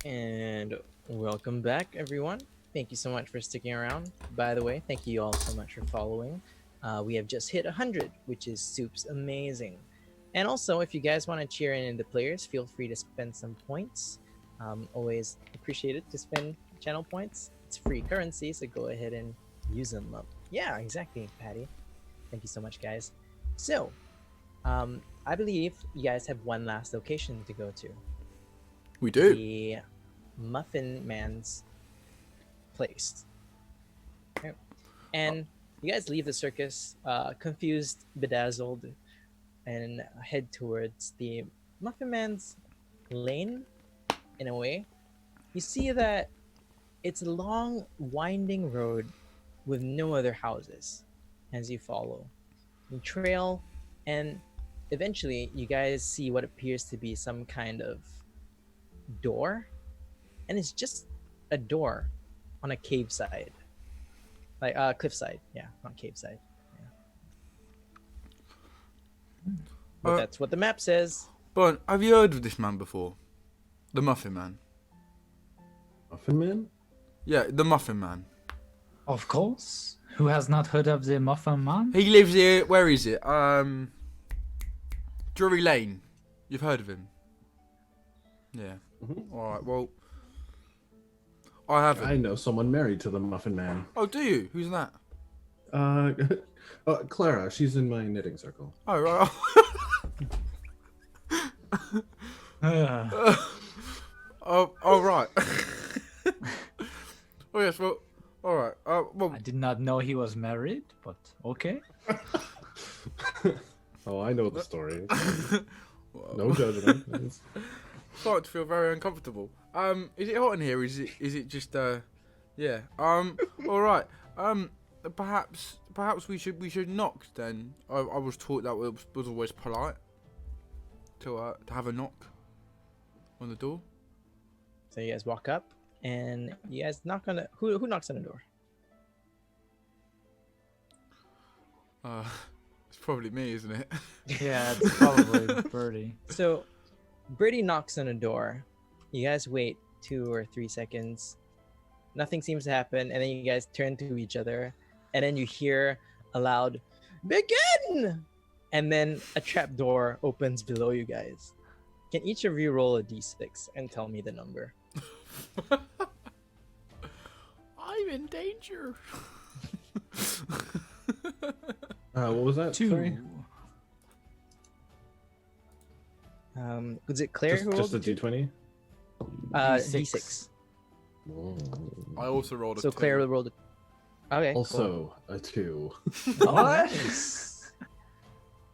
And welcome back, everyone. Thank you so much for sticking around. By the way, thank you all so much for following. We have just hit 100, which is soups amazing. And also, if you guys want to cheer in the players, feel free to spend some points. Always appreciate it to spend channel points. It's free currency, so go ahead and use them up. Yeah, exactly, Patty. Thank you so much, guys. So, I believe you guys have one last location to go to. We do. The Muffin Man's place. Okay. And you guys leave the circus, confused, bedazzled, and head towards the Muffin Man's lane, in a way. You see that it's a long, winding road with no other houses as you follow. You trail, and eventually you guys see what appears to be some kind of door, and it's just a door on a cave side, like cliff side. Yeah, on cave side. Yeah. But that's what the map says. Bun, have you heard of this man before? The Muffin Man. Muffin Man? Yeah, the Muffin Man. Of course. Who has not heard of the Muffin Man? He lives here. Where is it? Drury Lane. You've heard of him? Yeah. Mm-hmm. All right. Well, I haven't. I know someone married to the Muffin Man. Oh, do you? Who's that? Clara. She's in my knitting circle. Oh, right. Oh, right. Oh, yes. Well, all right. Well, I did not know he was married, but okay. Oh, I know the story. No judgment. It's- starting to feel very uncomfortable. Is it hot in here? Is it just yeah. All right. Perhaps we should knock then. I was taught that was always polite to have a knock on the door. So you guys walk up, and you guys knock on the. Who knocks on the door? It's probably me, isn't it? Yeah, it's probably Bertie. So, Bertie knocks on the door. You guys wait 2 or 3 seconds. Nothing seems to happen, and then you guys turn to each other, and then you hear a loud "Begin!" And then a trap door opens below you guys. Can each of you roll a d6 and tell me the number? I'm in danger. what was that? 2. Sorry? Was it Claire who rolled Just a the two? D20? D6. I also rolled a So 2. Claire rolled it. Okay. cool. Also a 2. What?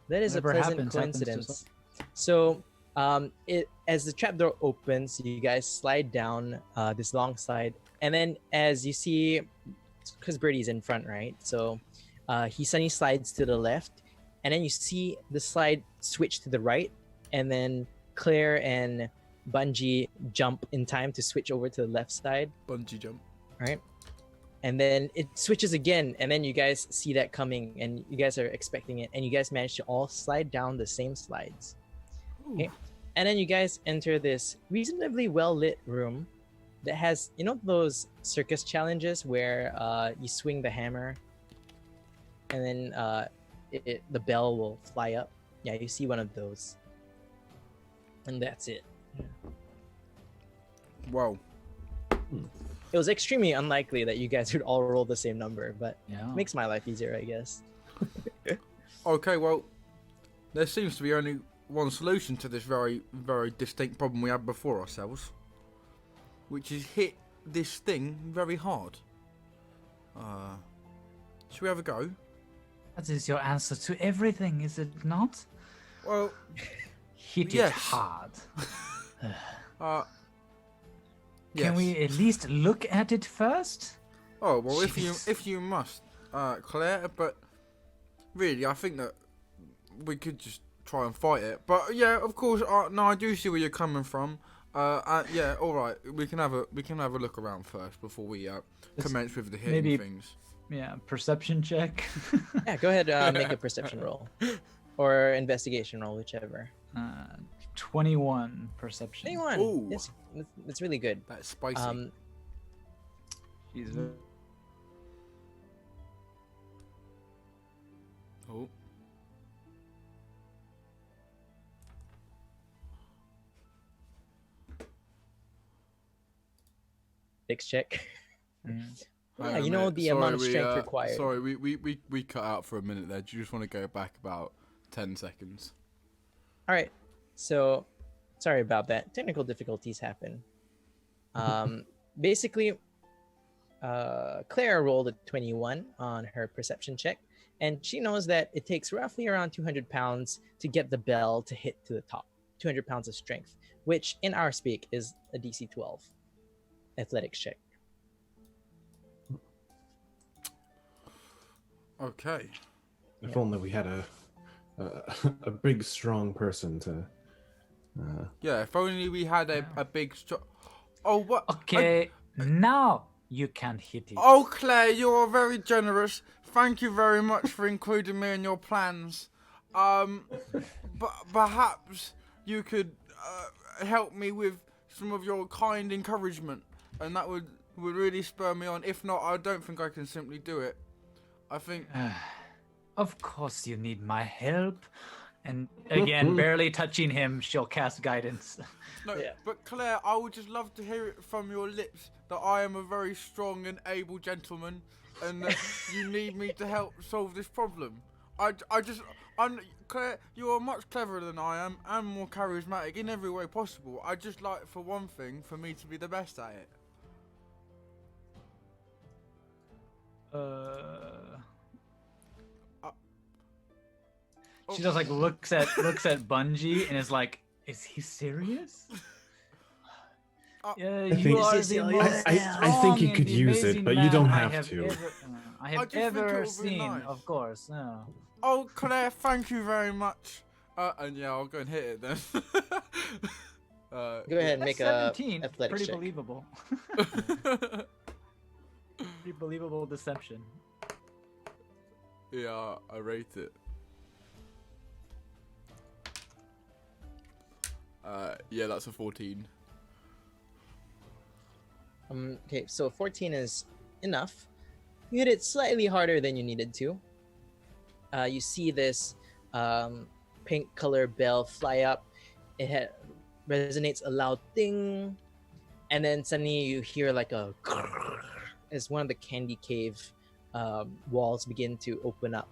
That is Whatever a pleasant happens to coincidence. So, as the trapdoor opens, you guys slide down this long slide, and then as you see, because Bertie's in front, right? So, he suddenly slides to the left, and then you see the slide switch to the right, and then Claire and Bun G jump in time to switch over to the left side, Bungee jump. right? And then it switches again, and then you guys see that coming, and you guys are expecting it, and you guys manage to all slide down the same slides. Okay, and then you guys enter this reasonably well lit room that has, you know, those circus challenges where you swing the hammer, and then the bell will fly up. Yeah, you see one of those, and that's it. Wow. It was extremely unlikely that you guys would all roll the same number, but Yeah. makes my life easier, I guess. Okay, well, there seems to be only one solution to this very, very distinct problem we had before ourselves, which is hit this thing very hard. Should we have a go? That is your answer to everything, is it not? Well, Hit Yes. it hard. yes. Can we at least look at it first? Oh well, Jeez. if you must, Claire. But really, I think that we could just try and fight it. But yeah, of course. No, I do see where you're coming from. Yeah, all right. We can have a look around first before we commence with the hitting maybe- things. Yeah, perception check. Yeah, go ahead, make a perception roll. Or investigation roll, whichever. 21 perception. 21. Ooh. It's really good. That's spicy. She's Oh. Dex check. Mm. Yeah, Hang on you a know minute. the amount of strength required. Sorry, we cut out for a minute there. Do you just want to go back about 10 seconds? All right. So, sorry about that. Technical difficulties happen. Basically, Claire rolled a 21 on her perception check, and she knows that it takes roughly around 200 pounds to get the bell to hit to the top. 200 pounds of strength, which in our speak is a DC 12 athletics check. Okay. If only we had a big, strong person to. Yeah, if only we had a big Oh, what? Okay, now you can't hit it. Oh, Claire, you are very generous. Thank you very much for including me in your plans. But perhaps you could help me with some of your kind encouragement, and that would really spur me on. If not, I don't think I can simply do it. I think. Of course you need my help. And again, barely touching him, she'll cast guidance. No, Yeah. but Claire, I would just love to hear it from your lips that I am a very strong and able gentleman, and that you need me to help solve this problem. Claire, you are much cleverer than I am, and more charismatic in every way possible. I just like, for one thing, for me to be the best at it. She just like looks at Bun G and is like, "Is he serious?" Yeah, think- you are the Cecilia, most I think you strong could and use it, amazing but you man don't I have to. I I have just think it ever would be seen, nice. of course. No. Oh, Claire, thank you very much. And yeah, I'll go and hit it then. Go ahead and make a 17. athletics Pretty check. believable. Pretty believable deception. Yeah, I rate it. Yeah, that's a 14. Okay, so 14 is enough. You hit it slightly harder than you needed to. You see this pink color bell fly up. It resonates a loud ding, and then suddenly you hear like a as one of the candy cave walls begin to open up,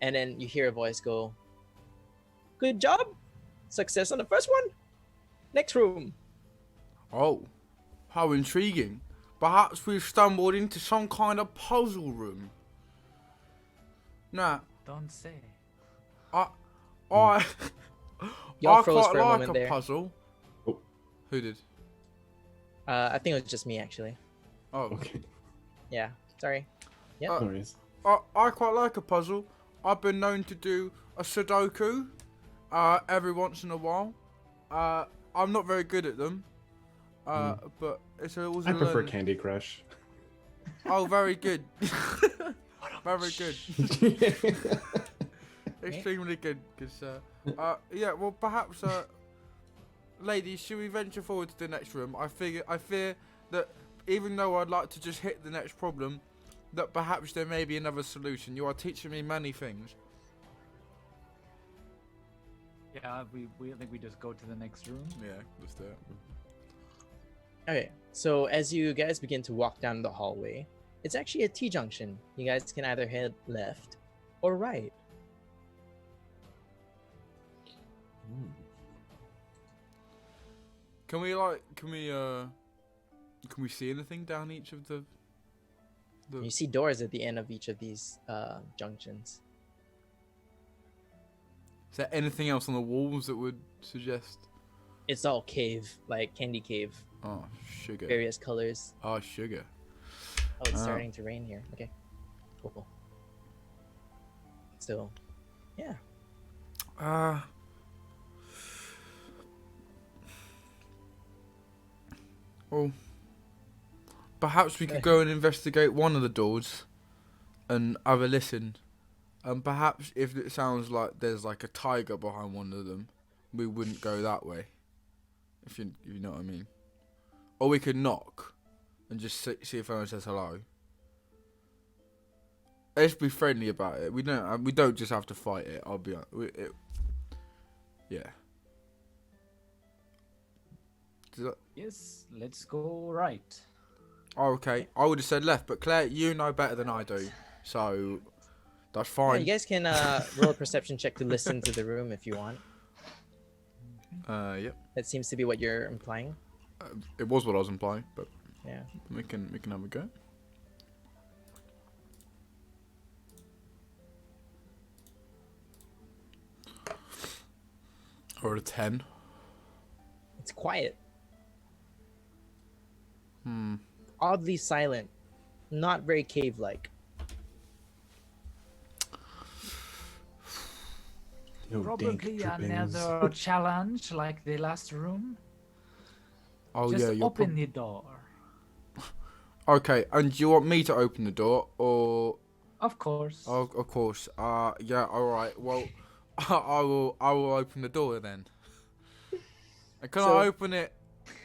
and then you hear a voice go, "Good job, success on the first one. Next room." Oh, how intriguing. Perhaps we've stumbled into some kind of puzzle room. Nah, Don't say. I Y'all I froze quite for a like moment a there. puzzle. Oh. Who did? I think it was just me actually. Oh, Okay. Yeah, sorry. Yeah. Uh, No worries. I quite like a puzzle. I've been known to do a Sudoku every once in a while. I'm not very good at them. But it's always I a prefer learning- Candy Crush. Oh, very good. Very good. Extremely good. Yeah, well, perhaps, ladies, should we venture forward to the next room? I fear that even though I'd like to just hit the next problem, that perhaps there may be another solution. You are teaching me many things. Yeah, we think we just go to the next room. Yeah, let's do it. Okay, so as you guys begin to walk down the hallway, it's actually a T-junction. You guys can either head left or right. Can we see anything down each of the You see doors at the end of each of these junctions. Is there anything else on the walls that would suggest? It's all cave, like candy cave, Oh, sugar. various colors. Oh, sugar. Oh, it's starting to rain here. Okay, cool. So, yeah. Well, perhaps we could go and investigate one of the doors and have a listen. And perhaps if it sounds like there's like a tiger behind one of them, we wouldn't go that way. If you know what I mean. Or we could knock and just see if anyone says hello. Let's be friendly about it. We don't just have to fight it. I'll be honest. Yeah. Yes, let's go right. Oh, okay. I would have said left, but Claire, you know better than I do, so that's Yeah, fine. you guys can roll a perception check to listen to the room if you want. Yep. That seems to be what you're implying. It was what I was implying, but Yeah. we can have a go. Or a 10. It's quiet. Hmm. Oddly silent. Not very cave-like. No Probably dank drippings. another challenge like the last room. Oh Just yeah, you're open the door. okay. And do you want me to open the door, or? Of course. Oh, of course. Yeah. All right. Well, I will open the door then. And can So- I open it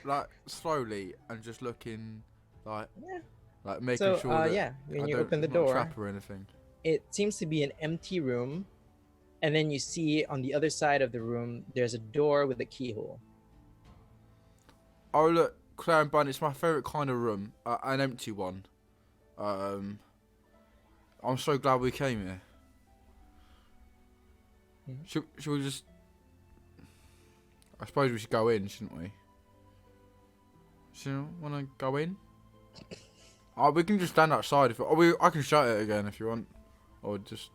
like slowly and just looking like Yeah. like making So, sure that yeah, when I you don't- open the it's not a door, trap or anything. it seems to be an empty room. And then you see on the other side of the room, there's a door with a keyhole. Oh look, Claire and Bun, it's my favourite kind of room, an empty one. I'm so glad we came here. Mhm. Should we just? I suppose we should go in, shouldn't we? So you want to go in? Oh, we can just stand outside if. I can shut it again if you want, or just.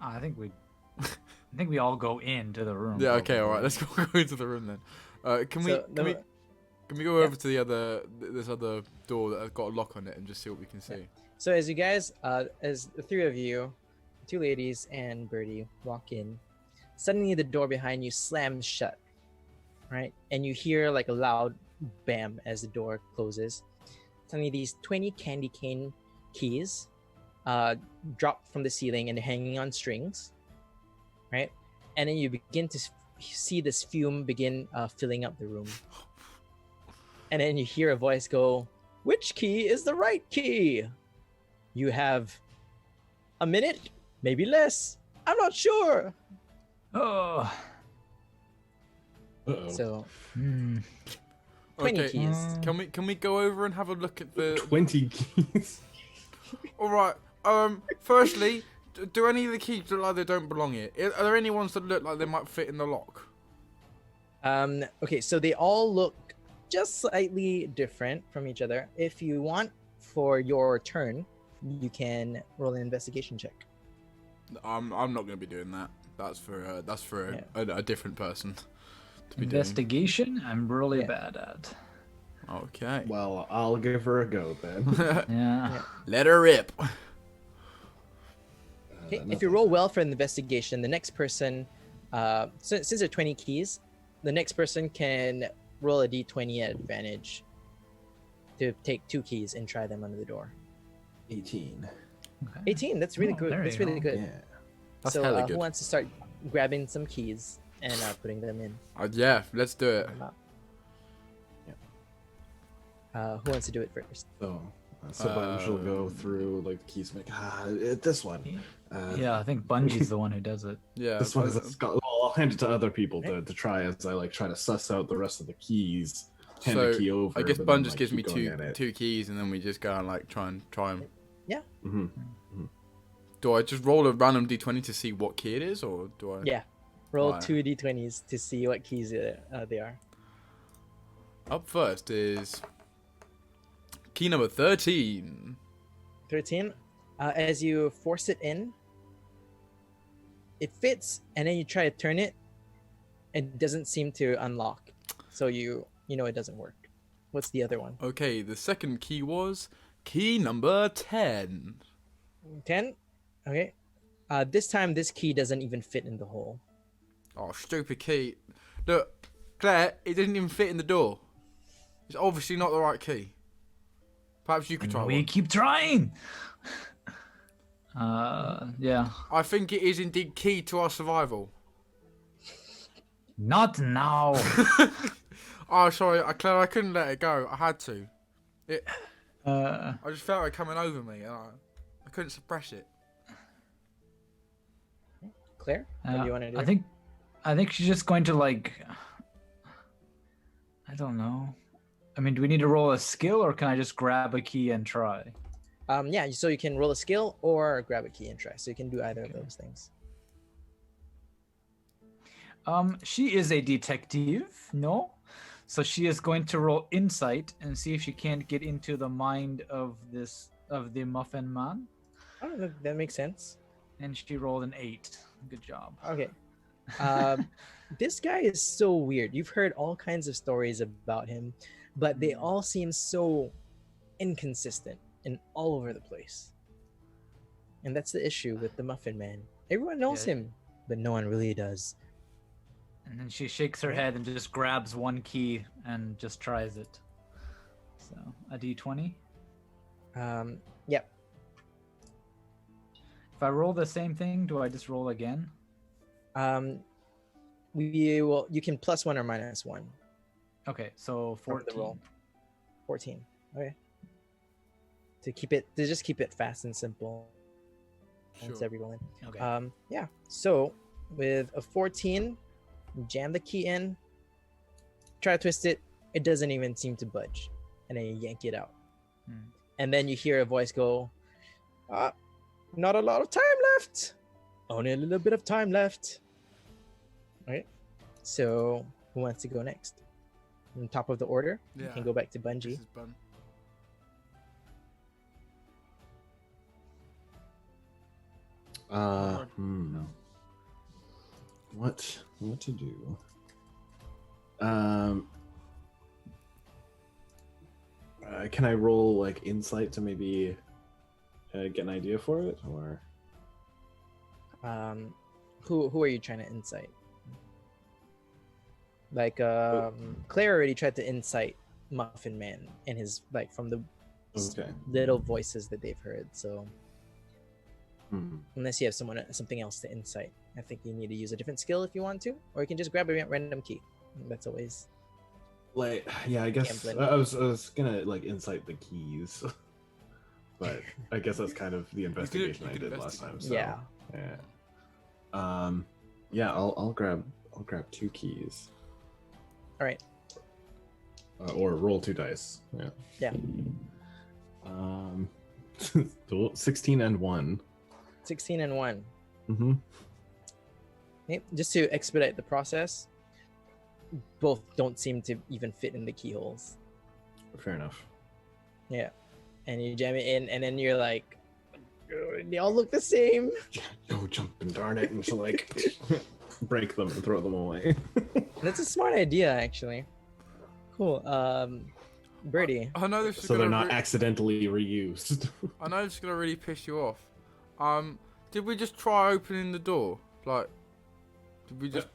I think we all go into the room. Yeah. Okay. All probably. right. Let's go into the room then. Can we? So, Can we go over to the this other door that has got a lock on it and just see what we can see? So as you guys, as the three of you, two ladies and Bertie walk in, suddenly the door behind you slams shut, right? And you hear like a loud bam as the door closes. Suddenly these 20 candy cane keys drop from the ceiling and they're hanging on strings, right? And then you begin to see this fume begin filling up the room. And then you hear a voice go, "Which key is the right key? You have a minute, maybe less. I'm not sure." Oh. Uh-oh. So Hmm. 20 Okay. keys. Can we go over and have a look at the? 20 keys. All right. Firstly, do any of the keys look like they don't belong here? Are there any ones that look like they might fit in the lock? Okay, so they all look just slightly different from each other. If you want for your turn, you can roll an investigation check. I'm not going to be doing that. That's for a different person to be Investigation, I'm really Yeah. bad at. doing. Okay. Well, I'll give her a go then. Yeah. Let her rip. Okay, if you roll well for an investigation, the next person, since there are 20 keys, the next person can roll a d20 at advantage to take 2 keys and try them under the door. 18. 18, that's really Oh, good. there That's you really go. good. Yeah. That's So hella who good. wants to start grabbing some keys and putting them in? Yeah, let's do it. Who wants to do it first? So Bunge will go through like the keys and like, this one. Yeah, I think Bungie's the one who does it. Yeah. This one is well, I'll hand it to other people to try as I like try to suss out the rest of the keys. Hand So the key over. I guess but Bun then, just like, gives me keep going at it. two keys, and then we just go and like try them. Mhm. Do I just roll a random d20 to see what key it is, or do I? Yeah. Roll Right. 2 d20s to see what keys they are. Up first is key number 13. 13. As you force it in, it fits, and then you try to turn it, it doesn't seem to unlock. So you know it doesn't work. What's the other one? Okay, the second key was key number 10. 10. Okay. This time this key doesn't even fit in the hole. Oh, stupid key. Look, Claire, it didn't even fit in the door. It's obviously not the right key. Perhaps you could try We one. keep trying. Yeah. I think it is indeed key to our survival. Not now. Oh, sorry, Claire, I couldn't let it go. I had to. Uh, I just felt it coming over me, and I couldn't suppress it. Claire, what do you want to do? I think she's just going to like. I don't know. I mean, do we need to roll a skill, or can I just grab a key and try? Yeah, so you can roll a skill or grab a key and try. So you can do either of those things. She is a detective, no? So she is going to roll insight and see if she can't get into the mind of the Muffin Man. Oh, that makes sense. And she rolled an 8. Good job. Okay. This guy is so weird. You've heard all kinds of stories about him, but they all seem so inconsistent and all over the place. And that's the issue with the Muffin Man. Everyone knows him, but no one really does. And then she shakes her head and just grabs one key and just tries it. So, a d20. Yep. If I roll the same thing, do I just roll again? You can plus 1 or minus 1. Okay, so 14. The roll. 14. Okay. To just keep it fast and simple. Sure. Once every rolling. Okay. Yeah. So with a 14, jam the key in, try to twist it. It doesn't even seem to budge, and then you yank it out. And then you hear a voice go, "Not a lot of time left. Only a little bit of time left." All right. So who wants to go next? On top of the order, you can go back to Bun G. This is Bun. What to do? Can I roll like insight to maybe get an idea for it, or Who are you trying to insight? Like Claire already tried to insight Muffin Man and his from the little voices that they've heard. So unless you have something else to insight, I think you need to use a different skill if you want to, or you can just grab a random key. That's always I guess gambling. I was gonna like insight the keys, but I guess that's kind of the investigation I did last time. So, yeah. I'll grab 2 keys. All right. Or roll 2 dice. Yeah. 16 and 1. 16 and 1. Mm-hmm. Okay. Just to expedite the process, both don't seem to even fit in the keyholes. Fair enough. Yeah. And you jam it in, and then you're like, they all look the same. Go jump and darn it, and so break them and throw them away. That's a smart idea, actually. Cool. Bertie. I know this is so they're not accidentally reused. I know this is gonna really piss you off. Did we just try opening the door? Like, did we just?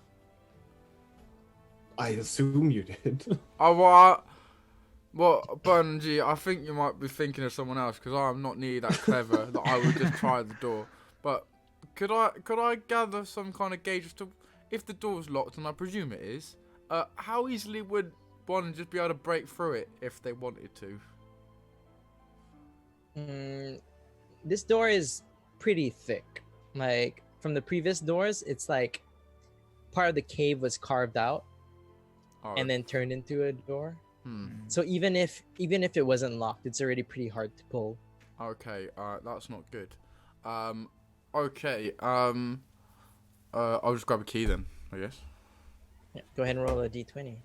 I assume you did. Well, Bun G, I think you might be thinking of someone else, because I'm not nearly that clever that I would just try the door. But could I gather some kind of gauge as to if the door's locked, and I presume it is? How easily would one just be able to break through it if they wanted to? This door is pretty thick. Like from the previous doors, it's like part of the cave was carved out and then turned into a door. So even if it wasn't locked, it's already pretty hard to pull. Okay, that's not good. Okay, I'll just grab a key then, I guess. Yeah, go ahead and roll a d20.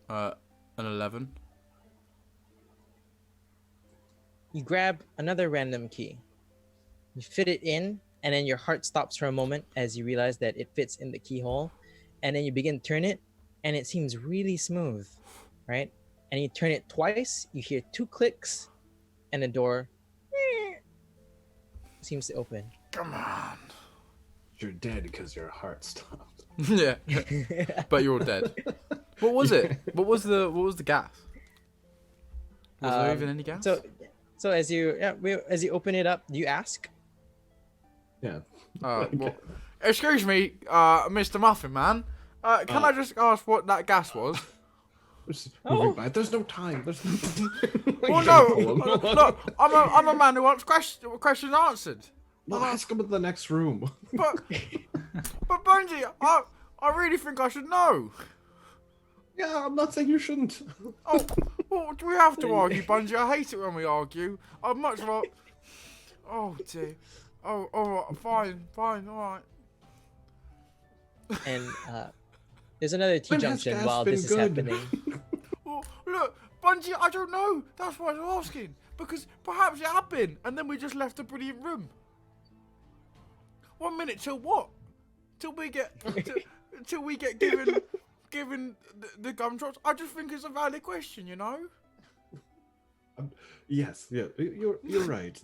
An 11. You grab another random key. You fit it in, and then your heart stops for a moment as you realize that it fits in the keyhole. And then you begin to turn it, and it seems really smooth, right? And you turn it twice, you hear 2 clicks, and the door seems to open. Come on. You're dead because your heart stopped. Yeah, but you're all dead. What was it? What was the gas? Was there even any gas? So as you open it up, you ask. Yeah. Well, excuse me, Mr. Muffin Man. Can I just ask what that gas was? Just Oh. moving by. There's no time. There's no time. Well, You no, gotta pull him. look, I'm a man who wants questions answered. Well, ask him in the next room. But Bun G, I really think I should know. Yeah, I'm not saying you shouldn't. Oh, well, do we have to argue, Bun G? I hate it when we argue. I'd much rather. Oh dear. Oh, all right, fine, all right. And there's another T When has junction gas while been this is good? happening. Well, look, Bun G, I don't know. That's why I was asking. Because perhaps it had been, and then we just left a brilliant room. 1 minute till what? Till we get given the gumdrops? I just think it's a valid question, you know. Yes, yeah, you're right.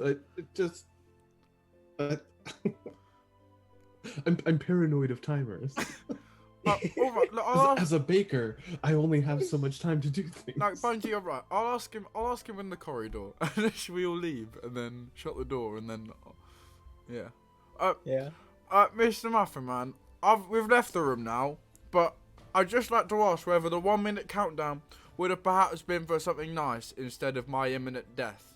I'm paranoid of timers. All right, look, I'll ask. As a baker, I only have so much time to do things. No, Bun G, you're right. I'll ask him in the corridor, and then should we all leave and then shut the door and then, yeah. Yeah. Mr. Muffin Man, we've left the room now, but I'd just like to ask whether the 1 minute countdown would have perhaps been for something nice instead of my imminent death.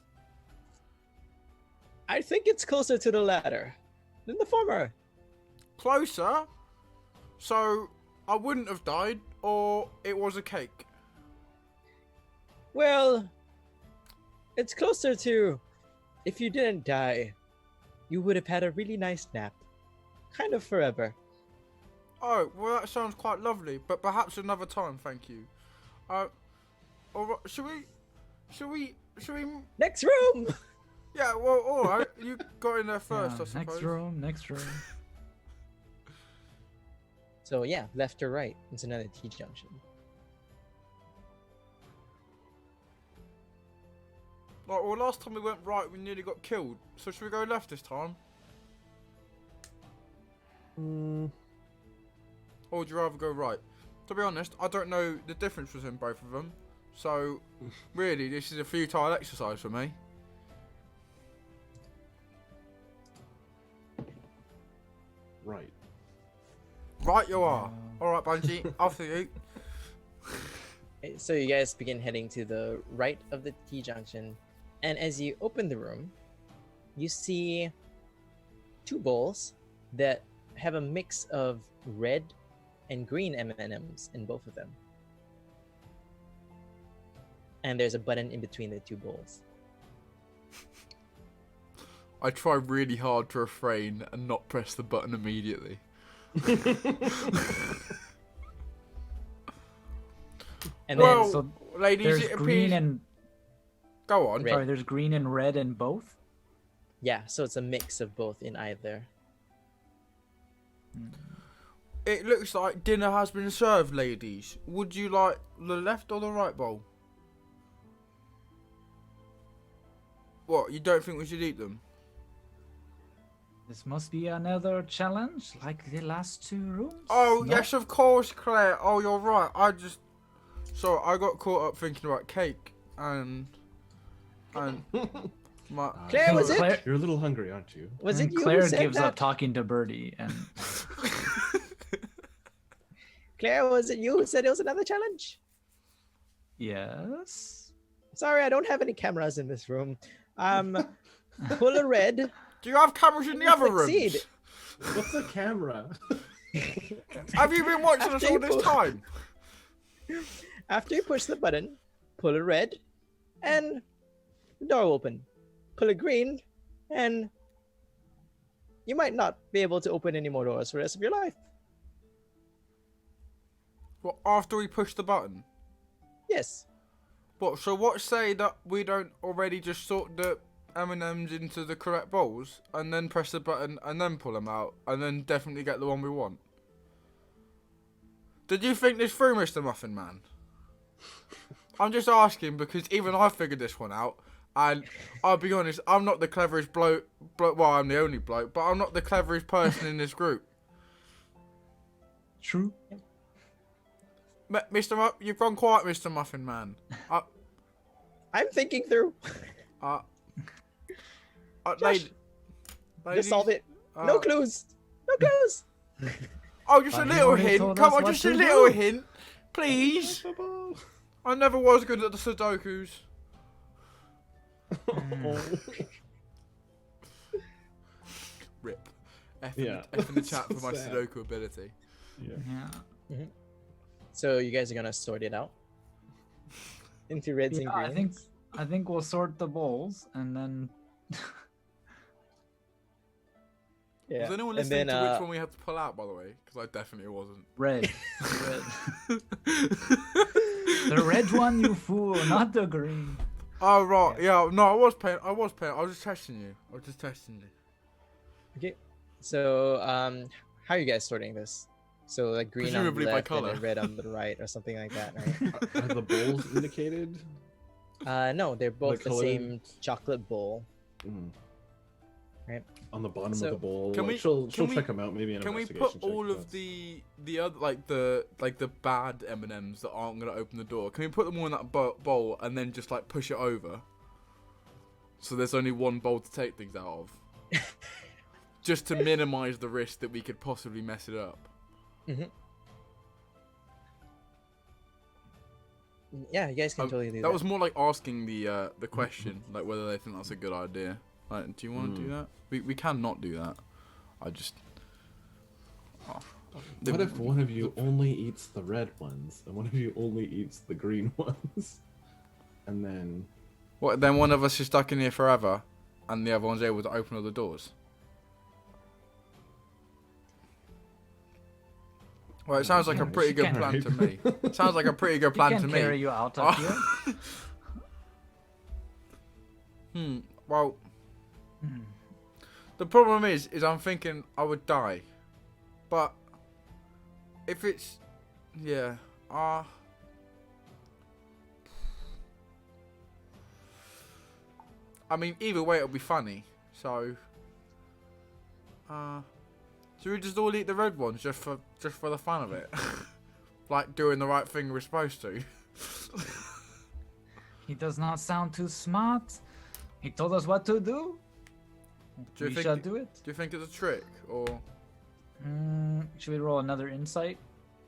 I think it's closer to the latter than the former. Closer? So I wouldn't have died, or it was a cake? Well, it's closer to if you didn't die, you would have had a really nice nap. Kind of forever. Oh, well that sounds quite lovely, but perhaps another time, thank you. Alright, should we... Next room! Yeah, well, alright, you got in there first, Yeah, I suppose. next room. So yeah, left or right. It's another T junction. Like, well, last time we went right, we nearly got killed. So should we go left this time? Or would you rather go right? To be honest, I don't know the difference between both of them. So, really, this is a futile exercise for me. Right. Right you are. Alright, Bun G, after you. So you guys begin heading to the right of the T junction, and as you open the room, you see two bowls that have a mix of red and green M&Ms in both of them. And there's a button in between the two bowls. I try really hard to refrain and not press the button immediately. And Well, then So ladies, there's it green appears... and Go on. Red. sorry, there's green and red in both. yeah, so it's a mix of both in either. It looks like dinner has been served, ladies. Would you like the left or the right bowl? What, you don't think we should eat them? This must be another challenge, like the last two rooms. Oh, No? yes, of course, Claire. Oh, you're right. I got caught up thinking about cake and my... Claire, was it? Claire, You're a little hungry, aren't you? Was and it you Claire who said gives that? up talking to Bertie, and Claire, was it you who said it was another challenge? yes. Sorry, I don't have any cameras in this room. Pull a red. Do you have cameras in the other Succeed. rooms? What's a camera? Have you been watching us After all you this pull- time? After you push the button, pull a red, and the door will open. Pull a green, and you might not be able to open any more doors for the rest of your life. What, after we push the button? Yes. What, so what say that we don't already just sort the M&Ms into the correct bowls and then press the button and then pull them out and then definitely get the one we want? Did you think this through, Mr. Muffin Man? I'm just asking because even I figured this one out, and I'll be honest, I'm not the cleverest bloke, well, I'm the only bloke, but I'm not the cleverest person in this group. True. You've gone quiet, Mr. Muffin Man. I'm thinking through. Josh, just solve it. uh, No clues. No clues. Oh, just But a he little already hint. told Come us on, what just a to little do. hint, please. I never was good at the Sudokus. Rip. F in, Yeah. the, F in the chat So for my sad. Sudoku ability. Yeah. Yeah. So you guys are gonna sort it out into reds and Yeah, greens. I think we'll sort the bowls and then. Yeah. Was anyone And listening then, to which one we had to pull out, by the way? Because I definitely wasn't. Red. The red one, you fool, not the green. Oh, right. Yeah, no, I was paying. I was just testing you. Okay. So how are you guys sorting this? So like green on the Presumably by left and colour. then red on the right, or something like that, right? Are the bowls indicated? No, they're both the color? same chocolate bowl. Mm. Right. On the bottom So, of the bowl. can like, we- she'll can we- check them out. Maybe an Can we investigation put all check, of that's- the other like the bad M&Ms that aren't gonna open the door? Can we put them all in that bowl and then just like push it over? So there's only one bowl to take things out of, just to minimize the risk that we could possibly mess it up. Mm-hmm. Yeah, you guys can totally do that. That was more like asking the question, like whether they think that's a good idea. Like, do you want to do that? We can not do that. I just. Oh. What if one of you only eats the red ones and one of you only eats the green ones? And then. What? Then one of us is stuck in here forever, and the other one's able to open all the doors. Well, it sounds like a Yeah, pretty she good can. plan to me. Sounds like a pretty good plan to Can carry me. you out of here. Well, Hmm. the problem is I'm thinking I would die, but if it's, yeah, I mean, either way it'll be funny. So, should we just all eat the red ones just for the fun of it, like doing the right thing we're supposed to? He does not sound too smart. He told us what to do. Do you We think shall it- do it. Do you think it's a trick, or Should we roll another insight?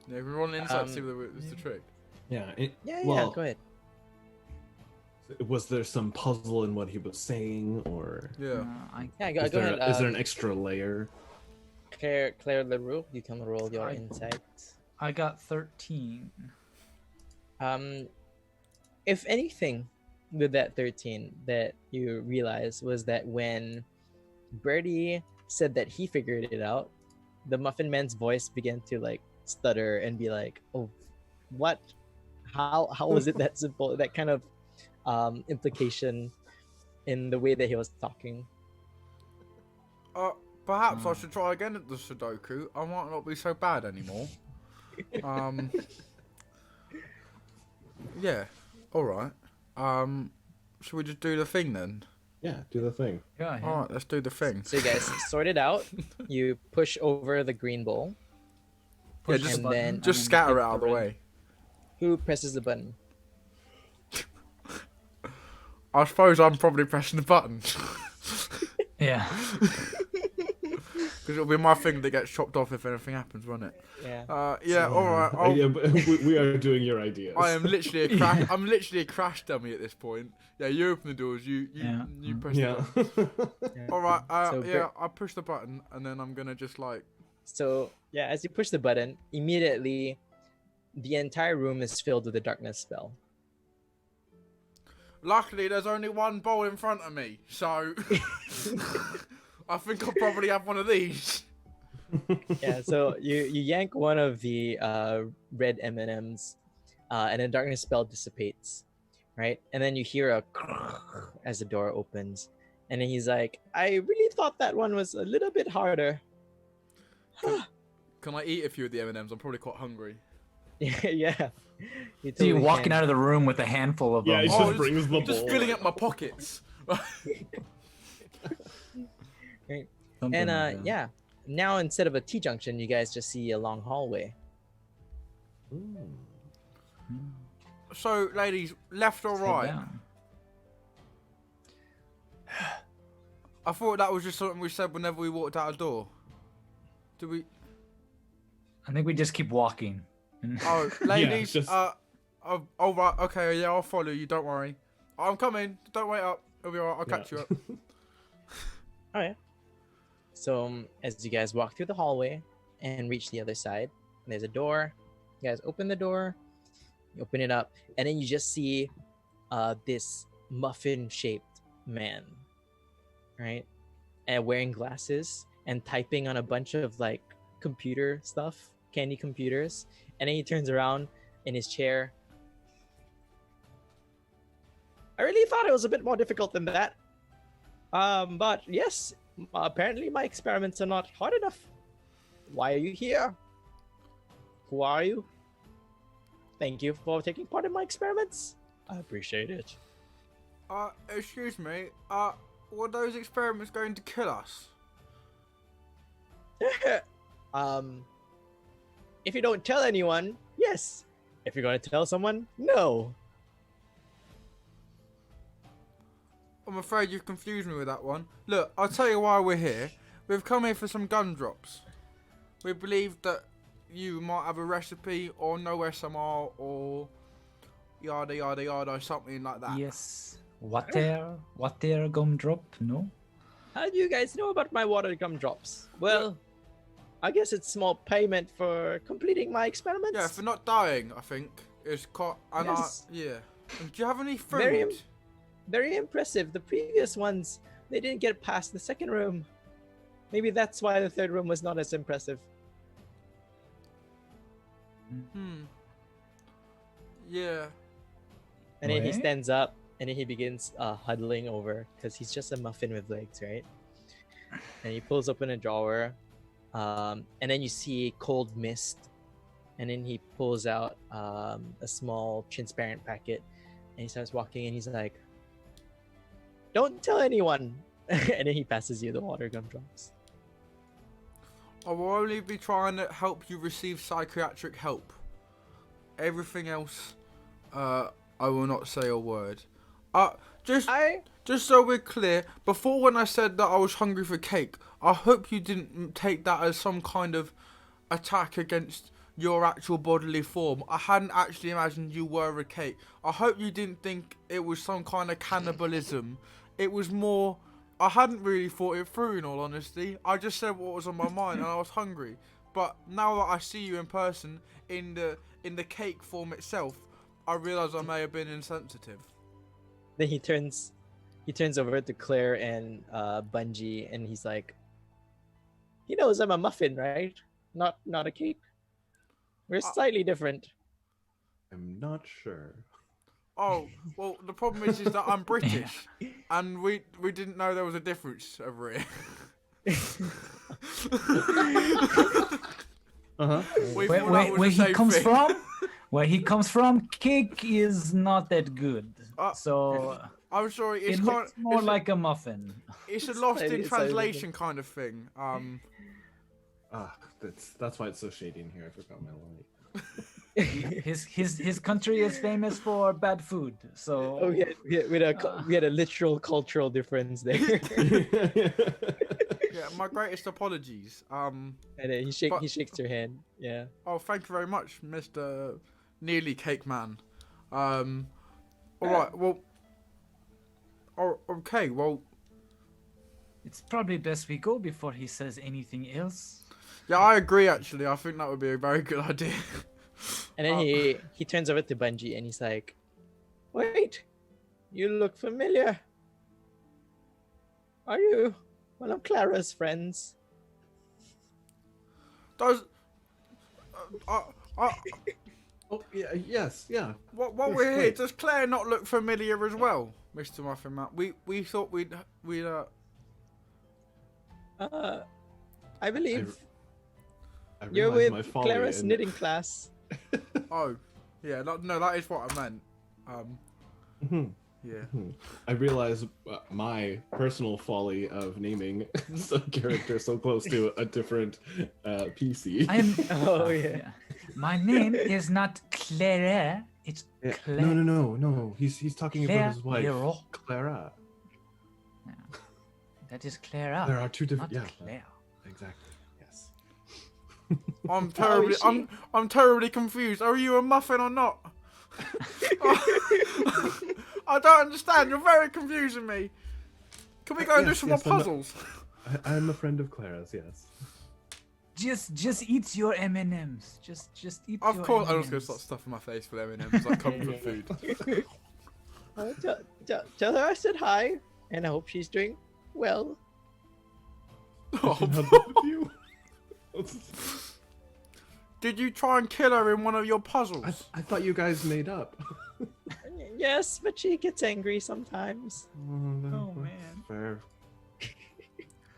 yeah, we roll an insight to see whether it's a trick? Yeah. Yeah, well, go ahead. Was there some puzzle in what he was saying, or Yeah. Yeah, is go there, ahead. is there an extra layer? Claire Leroux, you can roll your I- insight. I got 13. If anything, with that 13 that you realize was that when Bertie said that he figured it out, the Muffin Man's voice began to like stutter and be like, "Oh, what? How was it that simple?" That kind of implication in the way that he was talking. Perhaps I should try again at the Sudoku. I might not be so bad anymore. Yeah. All right. Should we just do the thing then? Yeah, do the thing. Yeah. All right, let's do the thing. So you guys sort it out. You push over the green bowl. Yeah, Push just the button then- and just then scatter hit it out of the red. way. Who presses the button? I suppose I'm probably pressing the button Yeah. because it'll be my thing that gets chopped off if anything happens, won't it? Yeah. Yeah. All right. Yeah, but we are doing your ideas. I am literally a crash. I'm literally a crash dummy at this point. Yeah, you open the doors. You Yeah. press the Yeah. button. All right. So Yeah, I push the button and then I'm gonna just like. So yeah, as you push the button, immediately the entire room is filled with a darkness spell. Luckily, there's only one bowl in front of me, so I think I'll probably have one of these. Yeah, so you yank one of the red M&Ms, and the darkness spell dissipates, right? And then you hear a as the door opens, and then he's like, "I really thought that one was a little bit harder." Can I eat a few of the M&Ms? I'm probably quite hungry. Yeah. So you walking out of the room with a handful of Yeah, them. he Oh, just brings the Just bowl. filling up my pockets. Something And like that. yeah, now instead of a T-junction, you guys just see a long hallway. Mm. So, ladies, left or Sit right? down. I thought that was just something we said whenever we walked out a door. Did we? I think we just keep walking. Oh, ladies. just- Oh, right. Okay. Yeah, I'll follow you. Don't worry. I'm coming. Don't wait up. It'll be alright. I'll catch you up. All right. So as you guys walk through the hallway and reach the other side, there's a door. You guys open the door. You open it up, and then you just see this muffin-shaped man, right? And wearing glasses and typing on a bunch of like computer stuff, candy computers. And then he turns around in his chair. I really thought it was a bit more difficult than that. But yes, apparently my experiments are not hard enough. Why are you here? Who are you? Thank you for taking part in my experiments. I appreciate it. Excuse me. Were those experiments going to kill us? If you don't tell anyone, yes. If you're going to tell someone, no. I'm afraid you've confused me with that one. Look, I'll tell you why we're here. We've come here for some gumdrops. We believe that you might have a recipe or no SMR or yada yada yada, something like that. Yes. Water gumdrop? No. How do you guys know about my water gumdrops? Well, I guess it's small payment for completing my experiments. Yeah, for not dying, I think. It's quite... And Yes. yeah. And do you have any food? Very impressive. The previous ones, they didn't get past the second room. Maybe that's why the third room was not as impressive. Yeah. And then he What? stands up and then he begins huddling over because he's just a muffin with legs, right? And he pulls open a drawer, and then you see cold mist, and then he pulls out a small transparent packet, and he starts walking, and he's like, "Don't tell anyone." And then he passes you the water gumdrops. I will only be trying to help you receive psychiatric help. Everything else, I will not say a word. Just so we're clear, before when I said that I was hungry for cake, I hope you didn't take that as some kind of attack against your actual bodily form. I hadn't actually imagined you were a cake. I hope you didn't think it was some kind of cannibalism. It was more... I hadn't really thought it through, in all honesty. I just said what was on my mind and I was hungry. But now that I see you in person, in the cake form itself, I realise I may have been insensitive. Then he turns over to Claire and Bun G, and he's like, "He knows I'm a muffin, right? Not a cake. We're slightly different." I'm not sure. Oh, well, the problem is that I'm British, and we didn't know there was a difference over here. We thought that was Where the he same comes thing. from? Where he comes from, cake is not that good. So I'm sorry, it's it kind looks more like a muffin. it's a lost in It's translation kind of thing. That's why it's so shady in here. I forgot my light. His country is famous for bad food. So Oh, we had a literal cultural difference there. Yeah, my greatest apologies. And then he shakes your hand. Yeah. Oh, thank you very much, Mr. Nearly Cake Man. All right. Well. Oh, okay. Well. it's probably best we go before he says anything else. Yeah, I agree. Actually, I think that would be a very good idea. And then he turns over to Bun G and he's like, "Wait, you look familiar. Are you one of Clara's friends?" Does. Oh yeah, yes, yeah. What we're here? Does Claire not look familiar as well, Mr. Muffin Man? We thought we'd I believe I you're realized with my folly Clara's and- knitting class. Oh, yeah. No, that is what I meant. Yeah. I realized my personal folly of naming some character so close to a different PC. I'm. Oh yeah. My name is not Clara. It's Yeah. Claire. No. He's talking about his wife, Claire. Clara. That is Clara. There are two different. Not Yeah, Claire. exactly. Yes. I'm terribly, she? I'm terribly confused. Are you a muffin or not? I don't understand. You're very confusing me. Can we go and do Yes, some yes, more I'm a- puzzles? I'm a friend of Clara's. Yes. Just eat your M&Ms. Just eat Of your course, I'm just M&Ms. gonna start stuffing my face with M&Ms like comfort food. Tell her I said hi, and I hope she's doing well. How Oh, did you? did you try and kill her in one of your puzzles? I thought you guys made up. Yes, but she gets angry sometimes. Oh, man. Fair.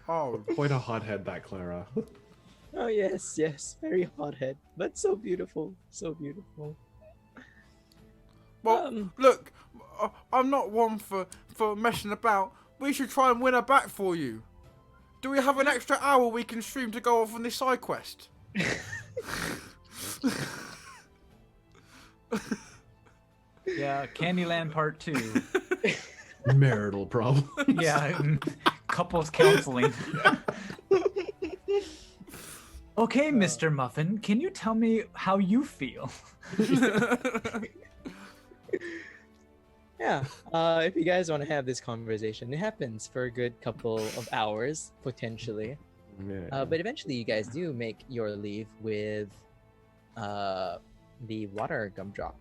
Oh, Quite a hothead, that Clara. Oh yes, very hothead, but so beautiful, so beautiful. well, look, I'm not one for messing about. We should try and win her back for you. Do we have an extra hour we can stream to go off on this side quest? Yeah, Candyland Part 2. Marital problem. Yeah, couples counseling. Okay, Mr. Muffin, can you tell me how you feel? Yeah, if you guys want to have this conversation, it happens for a good couple of hours potentially. Yeah. But eventually, you guys do make your leave with the water gumdrop.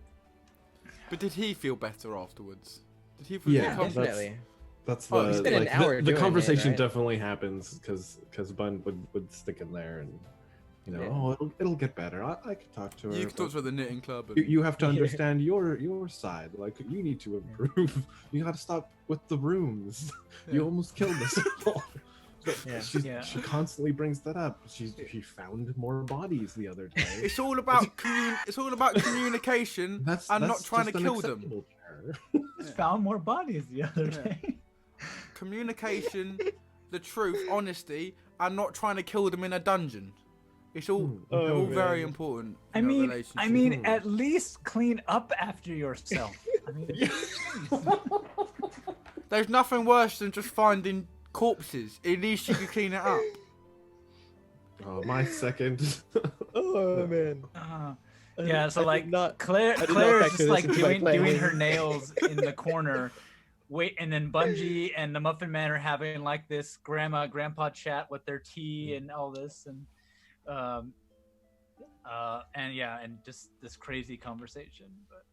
But did he feel better afterwards? Did he feel Yeah, Yeah, more comfortable? definitely. That's Oh, the it's been an like hour the doing it, conversation right? definitely happens because Bun would stick in there and Yeah. oh it'll get better. I can talk to her. You can talk but to the knitting club. And... you have to Yeah. understand your side. Like you need to improve. You got to stop with the rooms. You Yeah. almost killed us all. But Yeah. she constantly brings that up. She found more bodies the other day. It's all about it's all about communication and not trying to just an kill them. acceptable error. Just found more bodies the other Yeah. day. Communication, the truth, honesty, and not trying to kill them in a dungeon. It's all Oh, all very man. important. I in a mean, relationship. at least clean up after yourself. I mean, There's nothing worse than just finding corpses. At least you can clean it up. Oh, my second. Oh man. yeah, so I did like not- Claire did not is factor just this like into my doing planning. her nails in the corner. Wait, and then Bun G and the Muffin Man are having like this grandpa chat with their tea and all this and just this crazy conversation. But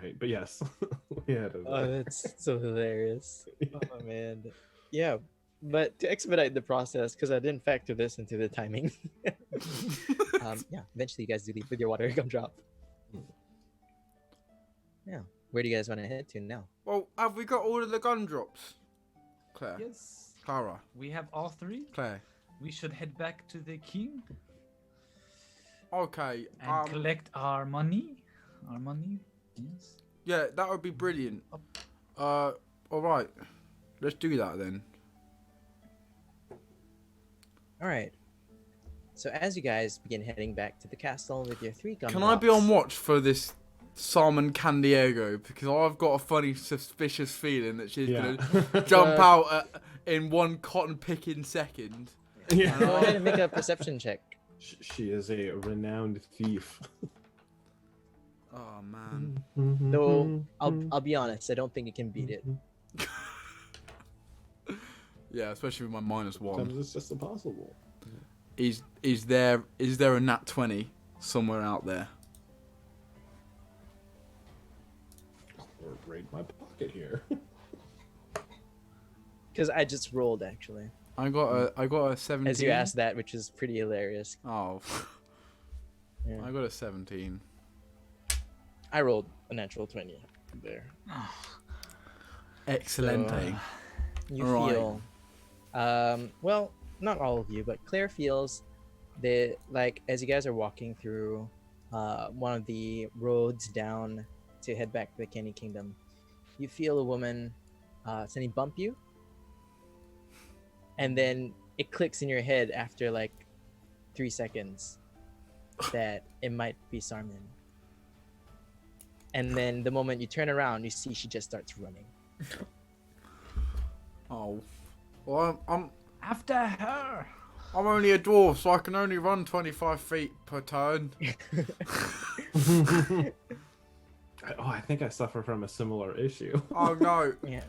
Right, but yes. Yeah. Oh, that's so hilarious. Oh man. Yeah, but to expedite the process, because I didn't factor this into the timing. Yeah, eventually you guys do leave with your water gumdrop. Yeah. Where do you guys want to head to now? Well, have we got all of the gun drops? Claire. yes, Clara. we have all three. Claire. We should head back to the king Okay. and collect our money. Our money. Yes. Yeah, that would be brilliant. All right. Let's do that then. All right. So as you guys begin heading back to the castle with your three gumdrops. Can I be on watch for this Sarmen Candyego? Because I've got a funny, suspicious feeling that she's Yeah. gonna jump out in one cotton picking second. Yeah. Go ahead and make a perception check. She is a renowned thief. Oh man. Though I'll be honest, I don't think you can beat it. Yeah, especially with my -1. Sometimes it's just impossible. Is there a nat 20 somewhere out there? Or raid my pocket here. Because I just rolled actually. I got a 17. As you asked that, which is pretty hilarious. Oh. Yeah. I got a 17. I rolled a natural 20 there. Excellent. So, You Alright. feel, well, not all of you, but Claire feels that, like, as you guys are walking through one of the roads down to head back to the Candy Kingdom, you feel a woman suddenly bump you, and then it clicks in your head after like 3 seconds that it might be Sarmen. And then the moment you turn around, you see she just starts running. Oh. Well, After her. I'm only a dwarf, so I can only run 25 feet per turn. Oh, I think I suffer from a similar issue. Oh no. Yeah.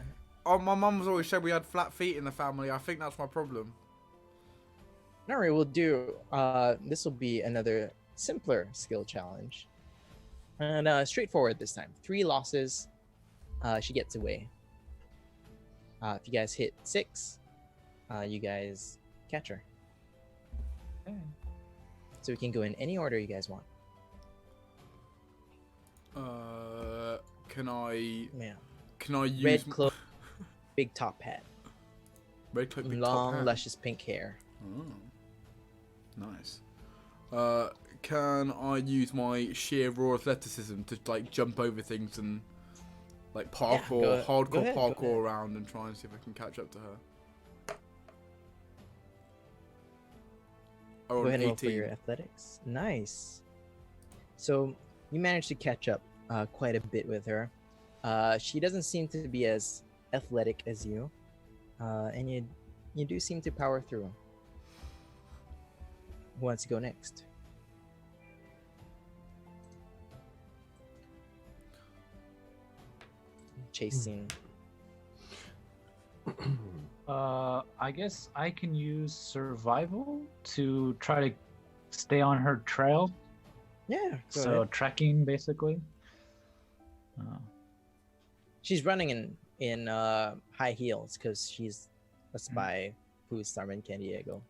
Oh, my mum's always said we had flat feet in the family. I think that's my problem. All right, we'll do. This will be another simpler skill challenge, and straightforward this time. 3 losses, she gets away. If you guys hit 6, you guys catch her. Okay. So we can go in any order you guys want. Can I use Red cloak, big top hat, red cloak, big long, top hat? luscious pink hair. Oh, nice. Can I use my sheer raw athleticism to like jump over things and like parkour, go hardcore ahead, go parkour ahead. around and try and see if I can catch up to her? I rolled Go ahead an and roll for your 18. athletics. Nice. So you managed to catch up quite a bit with her. She doesn't seem to be as athletic as you, and you do seem to power through. Who wants to go next? Chase scene. I guess I can use survival to try to stay on her trail. Yeah. Go So ahead. tracking, basically. She's running in high heels because she's a spy who's Sarmen Candyego.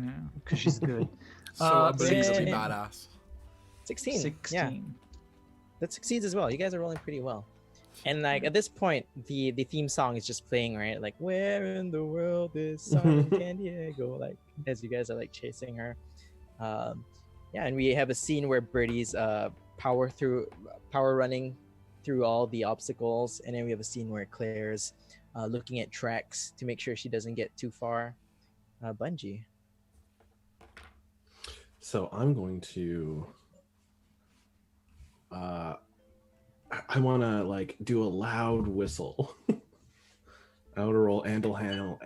Yeah, because she's good. So Uh, unbelievably yeah. badass. 16. 16. Yeah, that succeeds as well. You guys are rolling pretty well. And like at this point, the theme song is just playing, right? Like, where in the world is Sarmen Candyego? Like, as you guys are like chasing her. Yeah, and we have a scene where Bertie's power running through all the obstacles, and then we have a scene where Claire's looking at tracks to make sure she doesn't get too far. Bun G. So I'm going to I want to like do a loud whistle. I want to roll animal handling.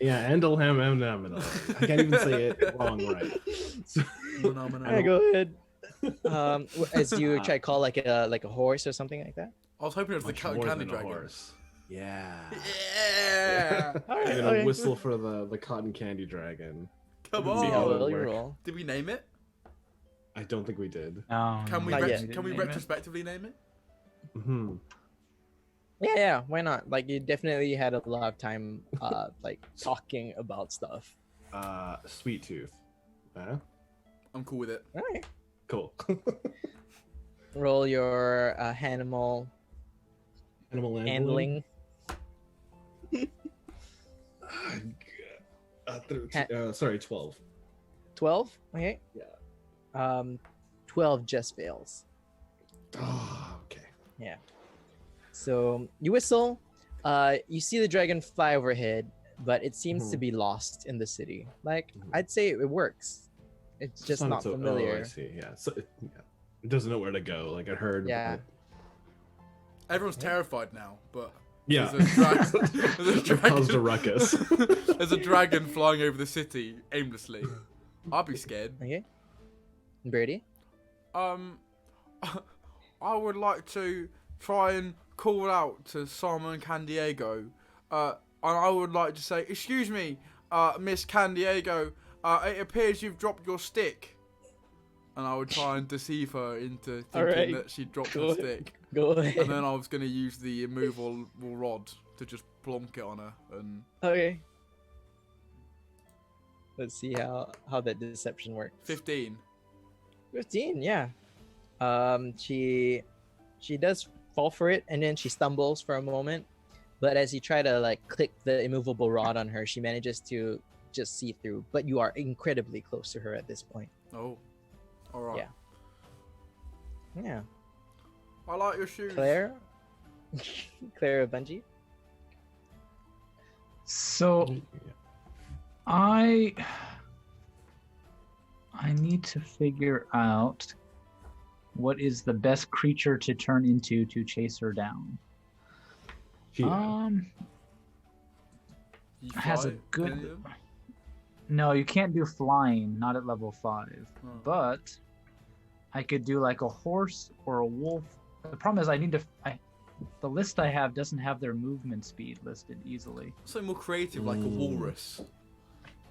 Yeah, handling. I can't even say it wrong right. So, Yeah, go ahead. As you try to call like a horse or something like that. I was hoping it was the much cotton more candy than a dragon. horse. Yeah. Yeah. All right, I'm gonna okay. whistle for the cotton candy dragon. Come See See how how on. it well you work. roll. Did we name it? I don't think we did. Can we Not yet. can we retrospectively name it? Hmm. Yeah, why not? Like you definitely had a lot of time like talking about stuff. Sweet tooth. I'm cool with it. All right. Cool. Roll your animal Animal handling. Sorry, 12. 12. Okay. Yeah. 12 just fails. Oh, okay. Yeah. So you whistle. You see the dragon fly overhead, but it seems to be lost in the city. Like I'd say it works. It's just not familiar. Oh, I see. Yeah. So it doesn't know where to go. Like it heard. Yeah. but- Everyone's terrified now, but Yeah. there's a It caused a dragon. ruckus. There's a dragon flying over the city aimlessly. I'd be scared. Okay. Bertie. I would like to try and call out to Sarmen and Candyego. And I would like to say, excuse me, Miss Candyego, it appears you've dropped your stick. And I would try and deceive her into thinking Alright, that she dropped go her ahead. stick. Go ahead. And then I was going to use the immovable rod to just plonk it on her. And Okay. Let's see how that deception works. 15. 15, yeah. She does fall for it, and then she stumbles for a moment. But as you try to like click the immovable rod on her, she manages to just see through. But you are incredibly close to her at this point. Oh. Alright. Yeah. Yeah. I like your shoes. Claire? Claire Bun G? So I I need to figure out what is the best creature to turn into to chase her down. Cheetah. You Has a fly, good. any of them? No, you can't do flying, not at level 5. Oh. But I could do like a horse or a wolf. The problem is I need to. The list I have doesn't have their movement speed listed easily. Something more creative, like a walrus.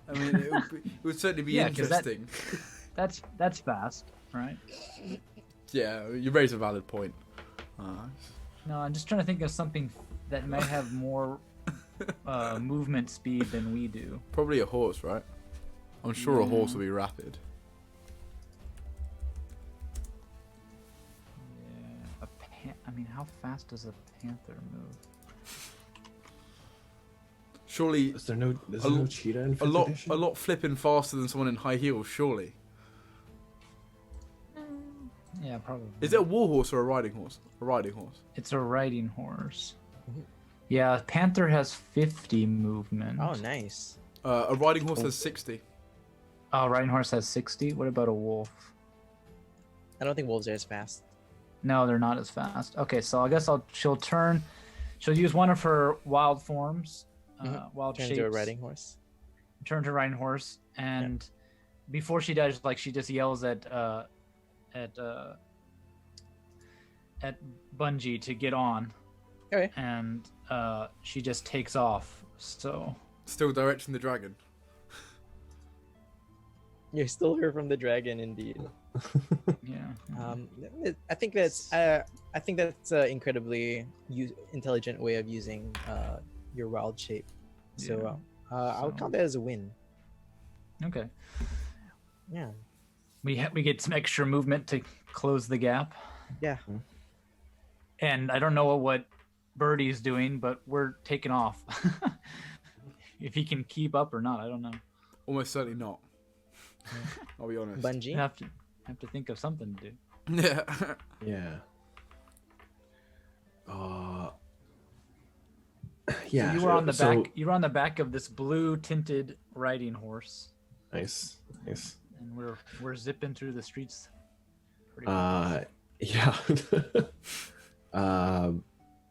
I mean, it would certainly be Yeah, 'cause interesting. That's fast, right? Yeah, you raise a valid point. No, I'm just trying to think of something that might have more movement speed than we do. Probably a horse, right? I'm sure a horse Yeah. will be rapid. Yeah, I mean, how fast does a panther move? Surely Is there no cheetah in a 5th lot, edition? a lot flipping faster than someone in high heels. Surely. Yeah, probably. Is it a war horse or a riding horse? A riding horse. It's a riding horse. Mhm. Yeah, panther has 50 movement. Oh, nice. A riding horse has 60. Oh, riding horse has 60. What about a wolf? I don't think wolves are as fast. No, they're not as fast. Okay, so I guess she'll use one of her wild forms, wild Turn shapes. into a riding horse. Turn to riding horse, and before she does, like she just yells at Bun G to get on. Okay. And she just takes off. So Still directing the dragon. You stole her from the dragon, indeed. yeah. I think that's an incredibly intelligent way of using your wild shape. So I would count that as a win. Okay. Yeah. We get some extra movement to close the gap. Yeah. And I don't know what Bertie's doing, but we're taking off. If he can keep up or not, I don't know. Almost certainly not. I'll be honest. Bun G? You have to think of something to do. Yeah. Yeah. Yeah. So you were on the so- back. You were on the back of this blue tinted riding horse, Nice. and we're zipping through the streets. Pretty fast. Yeah.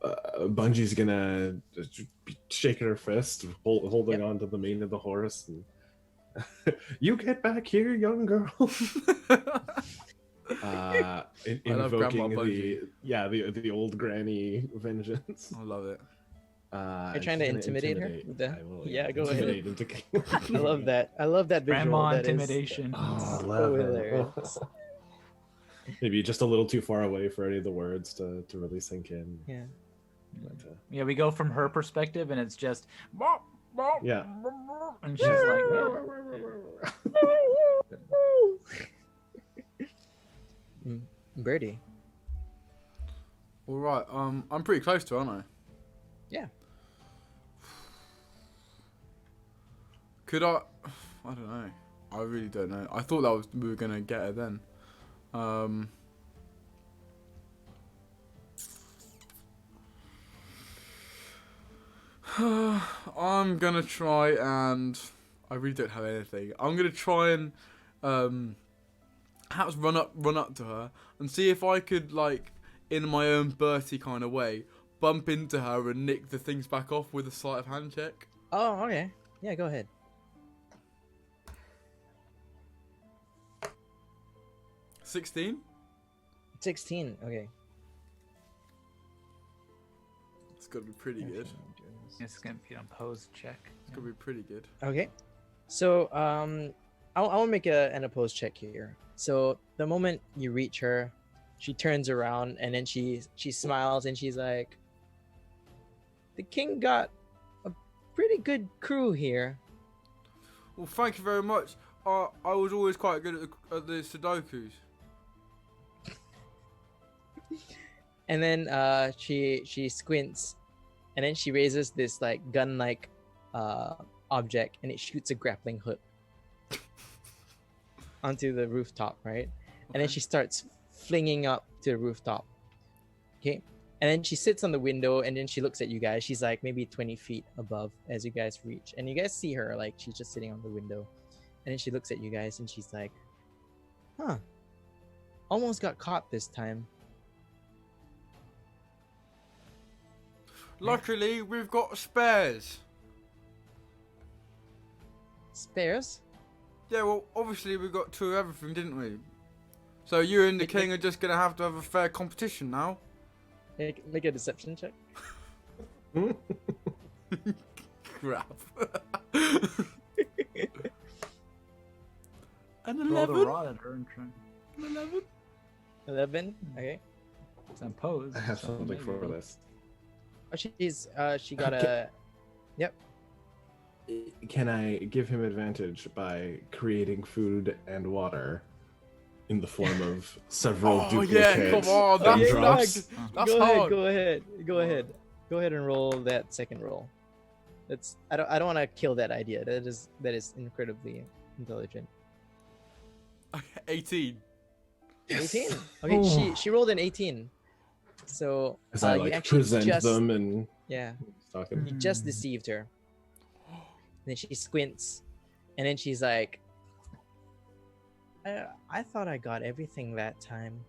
Bungie's gonna just be shaking her fist, holding on to the mane of the horse. And you get back here, young girl. Invoking Bungie. the old granny vengeance. I love it. You're trying to she's gonna intimidate her intimidate. with the- I will, Yeah, go ahead. intimidate into I love that. I love that visual. Grandma That is intimidation. Oh, I so love it. hilarious. Maybe just a little too far away for any of the words to really sink in. Yeah. But, Yeah, we go from her perspective, and it's just yeah. and she's like, Bertie. All right. I'm pretty close to, aren't I? Yeah. Could I? I don't know. I really don't know. I thought we were gonna get her then. I'm gonna try and I really don't have anything. I'm gonna try and perhaps run up to her and see if I could, like, in my own Bertie kind of way, bump into her and nick the things back off with a sleight of hand check. Oh, okay. Yeah, go ahead. 16? 16. Okay. It's gotta be pretty good. it's gonna be an opposed check. It's gonna be pretty good. Okay. So, I want to make an opposed check here. So, the moment you reach her, she turns around and then she smiles and she's like, "The king got a pretty good crew here." Well, thank you very much. I was always quite good at the Sudokus. And then she squints, and then she raises this like gun-like object, and it shoots a grappling hook onto the rooftop, right? And then she starts flinging up to the rooftop. Okay, and then she sits on the window, and then she looks at you guys. She's like maybe 20 feet above as you guys reach, and you guys see her like she's just sitting on the window, and then she looks at you guys, and she's like, Huh. Almost got caught this time. Luckily, we've got spares. Spares? Yeah, well, obviously we got 2 of everything, didn't we? So you and the king are just gonna have to have a fair competition now. Make a deception check. Crap. An Throw the 11? rod at her and try. 11? 11. Okay. Some pose. I have so something maybe. for this. Oh, she got a. Yep. Can I give him advantage by creating food and water in the form of several Oh, duplicate yeah, come on, that's- gumdrops? That's go hard. ahead. Go ahead and roll that second roll. That's I don't want to kill that idea. That is incredibly intelligent. 18. 18. Okay, she rolled an 18. So As I you like actually present just, them and yeah, talking. you just deceived her. And then she squints, and then she's like, I thought I got everything that time.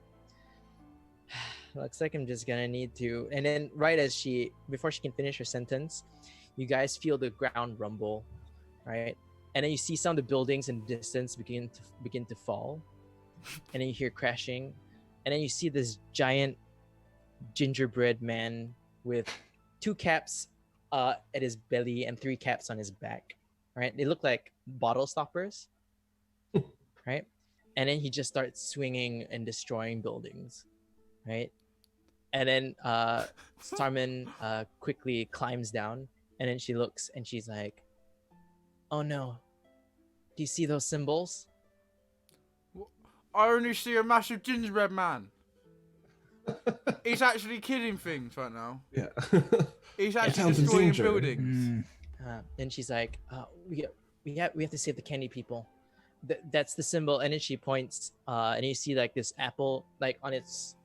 Looks like I'm just gonna need to. And then right as before she can finish her sentence, you guys feel the ground rumble, right? And then you see some of the buildings in the distance begin to fall, and then you hear crashing, and then you see this giant gingerbread man with 2 caps at his belly and 3 caps on his back, right? They look like bottle stoppers, right? And then he just starts swinging and destroying buildings, right? And then Sarmen quickly climbs down, and then she looks and she's like, "Oh no, do you see those symbols?" I only see a massive gingerbread man. He's actually killing things right now. Yeah. He's It actually sounds destroying danger. buildings. And she's like, we have to save the candy people. That's the symbol." And then she points, and you see like this apple, like on its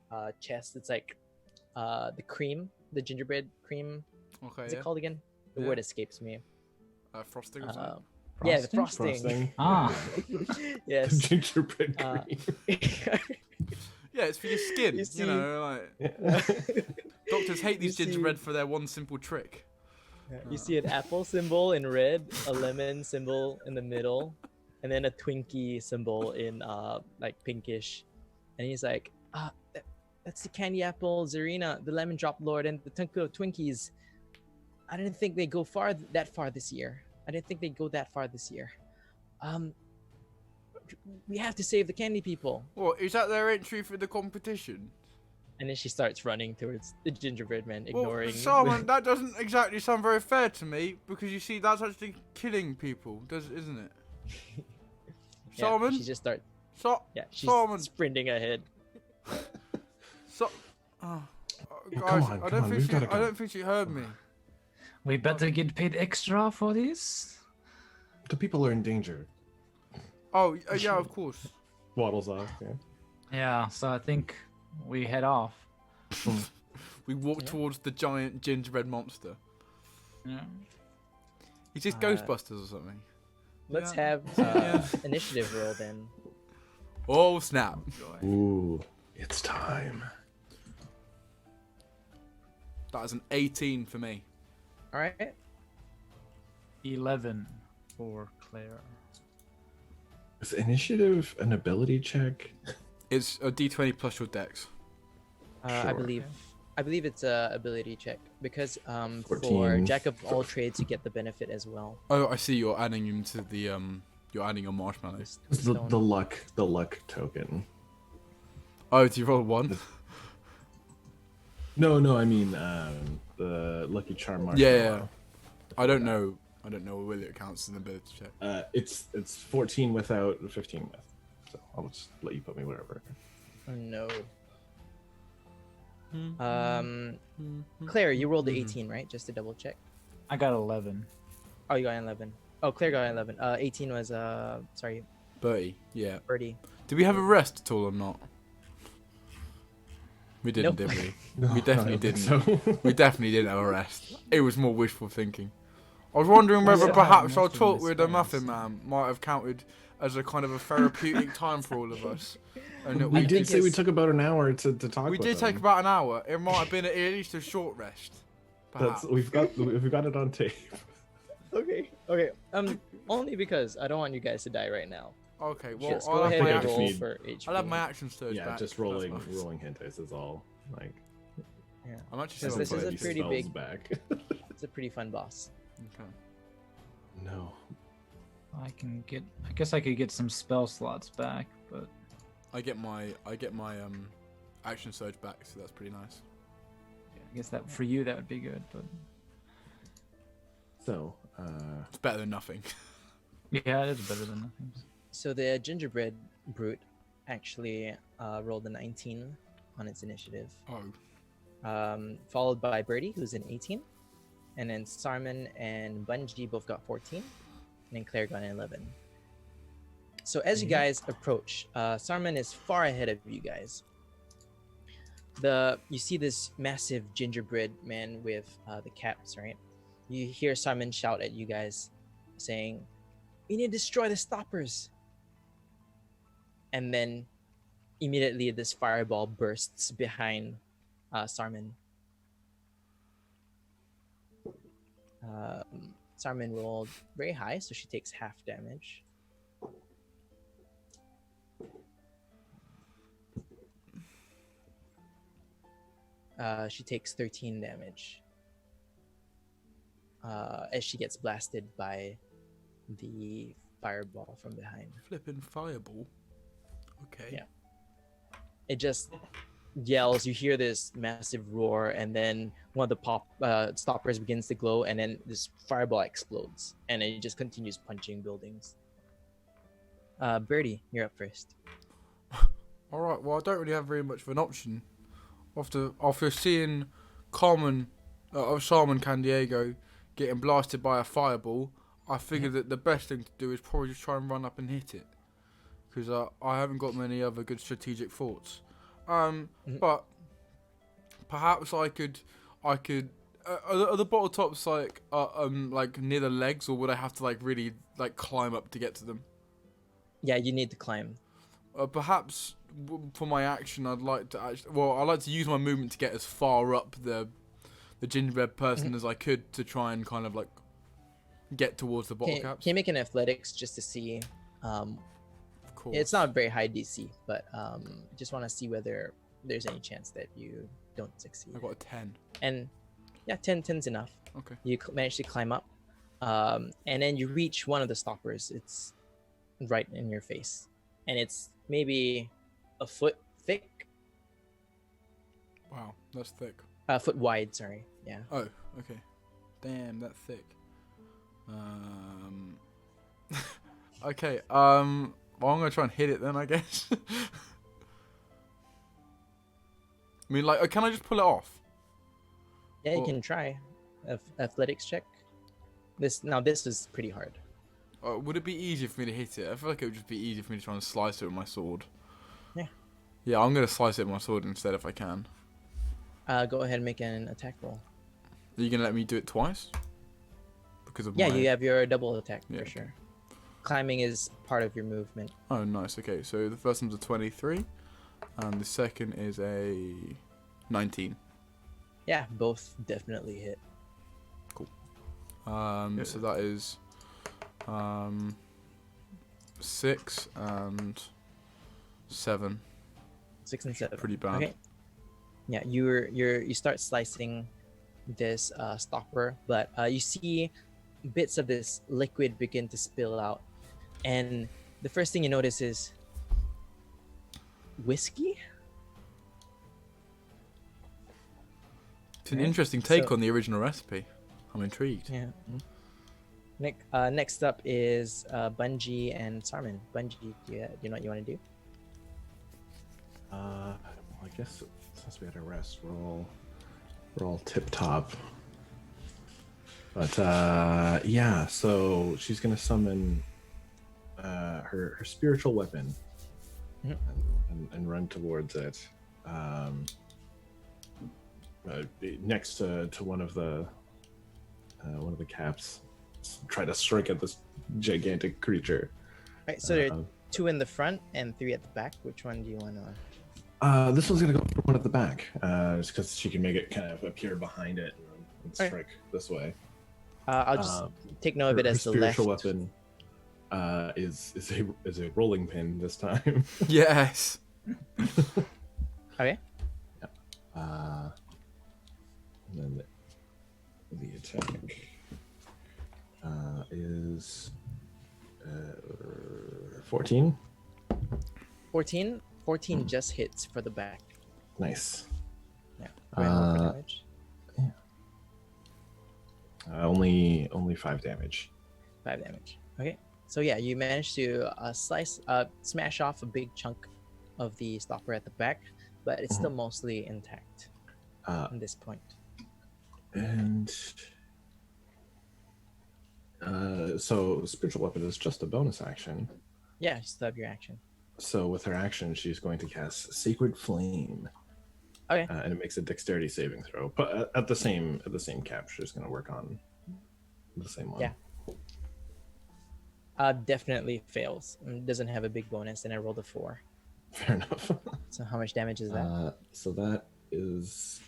chest. It's like the gingerbread cream. Okay, What's yeah. it called again? The Yeah. word escapes me. Frosting or something? Yeah, the Frosting? frosting. Ah. Yes. Gingerbread Uh, cream. Yeah, it's for your skin. You You, see- know, like doctors hate these You see- gingerbread for their one simple trick. You see an apple symbol in red, a lemon symbol in the middle, and then a Twinkie symbol in like pinkish. And he's like, that's the candy apple, Zarina, the lemon drop lord, and the Twinkies. I didn't think they'd go that far this year. We have to save the candy people. What, is that their entry for the competition? And then she starts running towards the gingerbread man, Well, ignoring. Sarmen, that doesn't exactly sound very fair to me, because you see, that's actually killing people, isn't it? Yeah, Sarmen? she just starts. So, Yeah, she's Sarmen. sprinting ahead. So, guys, Come on, I we've gotta go. don't think she heard me. We better get paid extra for this. The people are in danger. Oh, yeah, of course. Waddles off. Yeah. Yeah, so I think we head off. We walk towards the giant gingerbread monster. Yeah. He's just Ghostbusters or something. Let's Yeah. have initiative roll then. Oh, snap. Ooh, it's time. That is an 18 for me. All right. 11 for Claire. Is initiative an ability check? It's a d20 plus your dex. I Sure. believe it's a ability check because for 14. Jack of all trades you get the benefit as well. Oh, I see. You're adding him to the You're adding your marshmallows. It's the luck token. Oh, do you roll 1? No, I mean the lucky charm marshmallow. Yeah. I don't know whether it counts as an ability check. It's 14 without 15 with. So I'll just let you put me wherever. Oh, no. Claire, you rolled the 18, right? Just to double check. I got 11. Oh, you got an 11. Oh, Claire got an 11. 18 was sorry, Bertie, yeah. Bertie. Did we have a rest at all or not? We didn't, Nope. did we? No, We definitely I don't think didn't. So. We definitely didn't have a rest. It was more wishful thinking. I was wondering whether Yeah, perhaps our most of talk them with the is Muffin nice. Man might have counted as a kind of a therapeutic time for all of us. And that We I did think say we it's- took about an hour to talk. we with did take them. about an hour. It might have been at least a short rest. Perhaps. We've got it on tape. Okay. Only because I don't want you guys to die right now. Okay, well, Just I'll go have ahead my and action- roll need- for HP. I'll have my action surge Yeah, back. just That's rolling fine. hit dice is all. Like, Yeah. I'm actually This still is a playing. pretty spells big- back. It's a pretty fun boss. Okay. No. I guess I could get some spell slots back, but I get my action surge back, so that's pretty nice. yeah, I guess that for you that would be good. But So, It's better than nothing. yeah, it is better than nothing. So the gingerbread brute actually rolled a 19 on its initiative, Oh, followed by Bertie, who's an 18, and then Sarmen and Bun G both got 14, and then Claire got an 11. So as you guys approach, Sarmen is far ahead of you guys. You see this massive gingerbread man with the caps, right? You hear Sarmen shout at you guys, saying, "We need to destroy the stoppers." And then immediately this fireball bursts behind Sarmen. Sarmen rolled very high, so she takes half damage. She takes 13 damage as she gets blasted by the fireball from behind. flipping fireball. Okay. Yeah. It just yells. You hear this massive roar, and then one of the stoppers begins to glow, and then this fireball explodes, and it just continues punching buildings. Bertie, you're up first. All right. Well, I don't really have very much of an option. After seeing Sarmen Candyego getting blasted by a fireball, I figured that the best thing to do is probably just try and run up and hit it, because I haven't got many other good strategic thoughts. But perhaps I could. Are the bottle tops like near the legs, or would I have to really climb up to get to them? Yeah, you need to climb. Perhaps for my action, I'd like to use my movement to get as far up the gingerbread person as I could to try and kind of get towards the bottle caps. Can you make an athletics just to see? Of course. It's not a very high DC, but just want to see whether there's any chance that you don't succeed. I got a 10. And yeah, 10's enough. Okay. You manage to climb up, and then you reach one of the stoppers. It's right in your face, and it's maybe a foot thick, Wow, that's thick. a foot wide. Sorry, yeah. Oh, okay. Damn, that's thick. Okay. Well, I'm gonna try and hit it then, I guess. I mean, can I just pull it off? Yeah, you Well- can try. Athletics check. This is pretty hard. Would it be easier for me to hit it? I feel like it would just be easier for me to try and slice it with my sword. Yeah. Yeah, I'm gonna slice it with my sword instead if I can. Go ahead and make an attack roll. Are you gonna let me do it twice? Because of Yeah, my... you have your double attack Yeah, for okay. sure. Climbing is part of your movement. Oh, nice. Okay, so the first one's a 23, and the second is a 19. Yeah, both definitely hit. So that is 6 and 7. 6 and 7. Pretty bad. Okay. Yeah, you start slicing this stopper, but you see bits of this liquid begin to spill out, and the first thing you notice is whiskey. It's an Okay, interesting take so- on the original recipe. I'm intrigued. Yeah. Next up is Bun G and Sarmen. Bun G, do you know what you want to do? Well, I guess since we had a rest, we're all tip top. But yeah, so she's gonna summon her spiritual weapon and run towards it. Next to one of the caps, try to strike at this gigantic creature. Right, so there are Uh, 2 in the front and 3 at the back. Which one do you want to? This one's gonna go for one at the back, just because she can make it kind of appear behind it and Alright. strike this way. I'll just take note of Her, it her as the left. spiritual weapon is a rolling pin this time. Yes. Okay. And then the attack is 14. 14. 14 just hits for the back. Nice. Yeah. Go ahead and roll for Uh, damage. Only 5 damage. 5 damage. Okay. So yeah, you managed to smash off a big chunk of the stopper at the back, but it's still mostly intact at this point. And so spiritual weapon is just a bonus action. Yeah, you still have your action. So with her action, she's going to cast Sacred Flame. Okay. And it makes a dexterity saving throw. But at the same cap, she's going to work on the same one. Yeah. Definitely fails. Doesn't have a big bonus, and I rolled a 4. Fair enough. So how much damage is that? So that is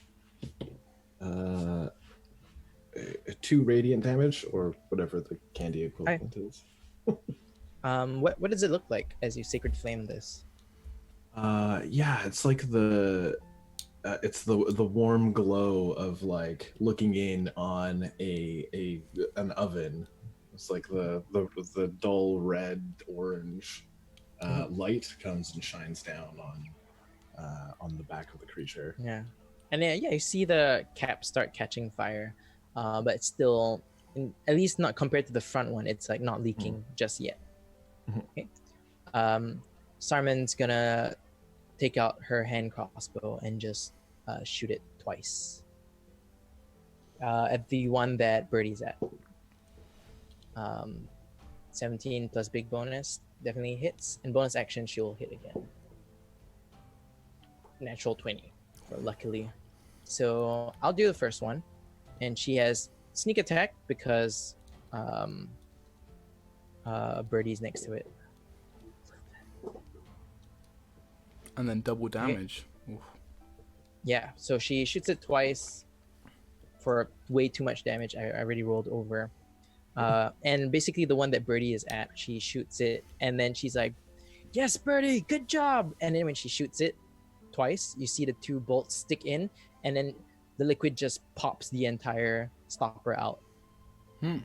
2 radiant damage, or whatever the candy equivalent is. What does it look like as you sacred flame this? Yeah, it's like it's the warm glow of like looking in on an oven. It's like the dull red orange light comes and shines down on the back of the creature. Yeah, and then you see the cap start catching fire, but it's still, at least not compared to the front one. It's like not leaking just yet. Okay. Sarmen's gonna take out her hand crossbow and just shoot it twice at the one that Bertie's at. 17 plus big bonus definitely hits, and bonus action she'll hit again. Natural 20, luckily. So I'll do the first one, and she has sneak attack because Bertie's next to it. And then double damage. Oof. Yeah, so she shoots it twice for way too much damage. I already rolled over. And basically the one that Bertie is at, she shoots it, and then she's like, "Yes, Bertie, good job!" And then when she shoots it twice, you see the 2 bolts stick in, and then the liquid just pops the entire stopper out. And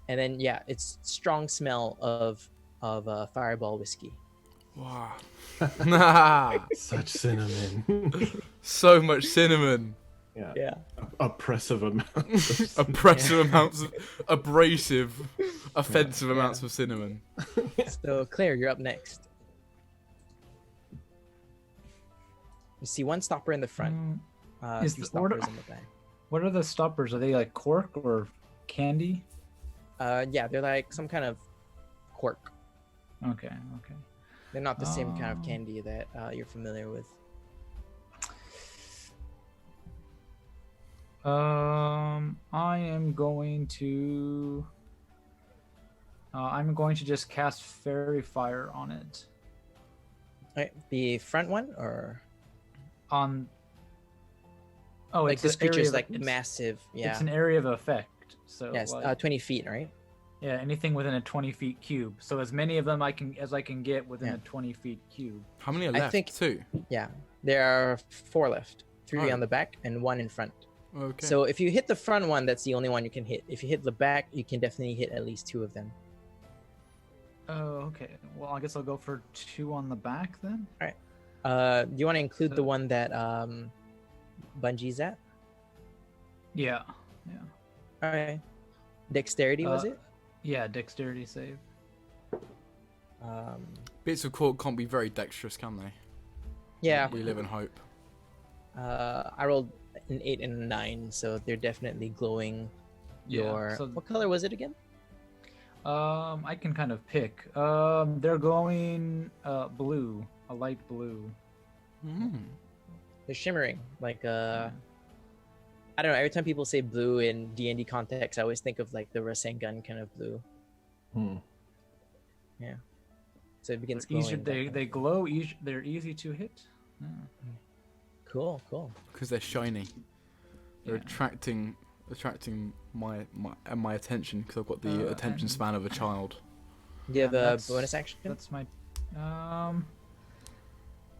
then it's strong smell of Fireball whiskey. Wow. Such cinnamon. So much cinnamon. Yeah. Oppressive amounts. Oppressive amounts of abrasive, offensive amounts of cinnamon. So Claire, you're up next. You see 1 stopper in the front. Is 3 the order- stoppers in the back. What are the stoppers? Are they like cork or candy? Yeah, they're like some kind of cork. Okay. They're not the same kind of candy that you're familiar with. I am going to. I'm going to just cast Fairy Fire on it. Right, the front one, or On. Oh, like it's this an area creature's of- like it's- massive. Yeah. It's an area of effect. So Yes, like, 20 feet, right? yeah, anything within a 20 feet cube. So as many of them I can get within Yeah. a 20 feet cube. How many are I left? think- 2. Yeah, there are 4 left. 3 Oh. on the back and 1 in front. Okay. So if you hit the front one, that's the only one you can hit. If you hit the back, you can definitely hit at least 2 of them. Oh, okay. Well, I guess I'll go for 2 on the back then. Do you want to include the So- one that Bun G's at? Yeah. All right. Dexterity was it? Yeah, dexterity save. Bits of cork can't be very dexterous, can they? Yeah. We live in hope. I rolled an 8 and a 9, so they're definitely glowing. Yeah, so- What color was it again? I can kind of pick. They're glowing blue, a light blue. They're shimmering, like I don't know. Every time people say blue in D&D context, I always think of like the Rasengan kind of blue. Hmm. Yeah. So it begins They're easier. glowing. They glow. They're easy to hit. Yeah. Cool. Because they're shiny. They're Yeah. attracting my attention because I've got the attention and- span of a child. Do you have And a that's- bonus action? That's my.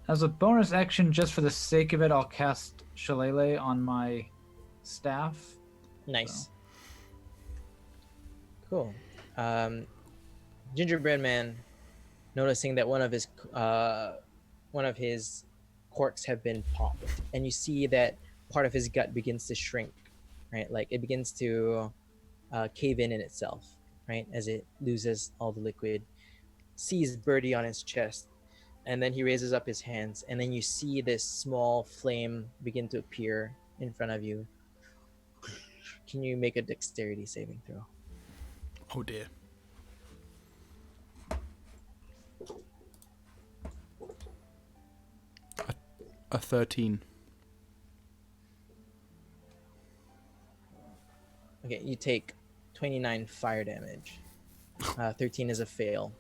As a bonus action, just for the sake of it, I'll cast Shillelagh on my staff. Nice. Cool. Gingerbread Man, noticing that one of his corks have been popped, and you see that part of his gut begins to shrink, right? Like it begins to cave in itself, right? As it loses all the liquid. Sees Bertie on his chest, and then he raises up his hands, and then you see this small flame begin to appear in front of you. Can you make a dexterity saving throw? Oh dear. A 13. Okay, you take 29 fire damage. 13 is a fail.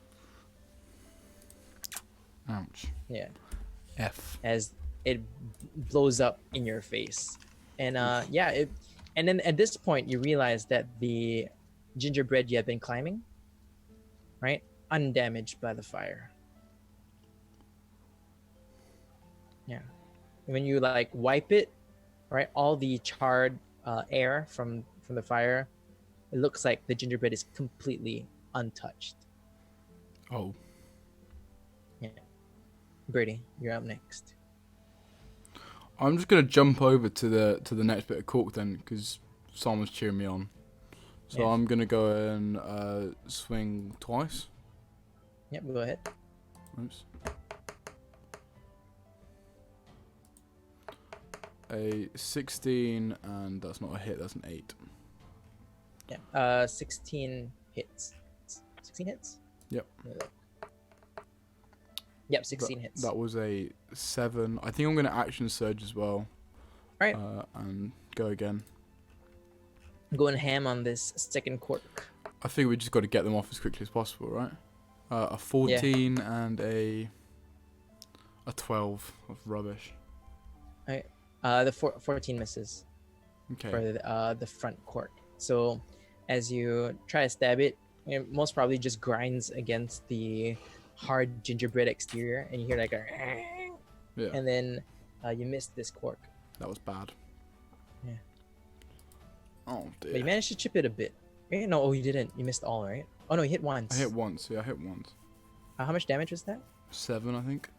Ouch. Yeah, F. as it blows up in your face, and and then at this point you realize that the gingerbread you have been climbing, right, undamaged by the fire. Yeah, when you like wipe it, right, all the charred air from the fire, it looks like the gingerbread is completely untouched. Oh. Bertie, you're up next. I'm just gonna jump over to the next bit of cork then, because someone's cheering me on. So Yeah. I'm gonna go and swing twice. Yep, go ahead. Oops. A 16, and that's not a hit. That's an 8. Yeah, 16 hits. 16 hits? Yep. Yep, 16 hits. That was a 7. I think I'm gonna action surge as well. Alright. And go again. Going ham on this second cork. I think we just got to get them off as quickly as possible, right? A 14 and a 12 of rubbish. The 14 misses Okay. for the front cork. So as you try to stab it, it most probably just grinds against the hard gingerbread exterior, and you hear like a Yeah. and then you missed this cork. That was bad. Yeah. Oh But you dear. managed to chip it a bit. Eh, no, oh, you didn't. You missed all, right? Oh no, you hit once. I hit once. Yeah, I hit once. How much damage was that? 7, I think.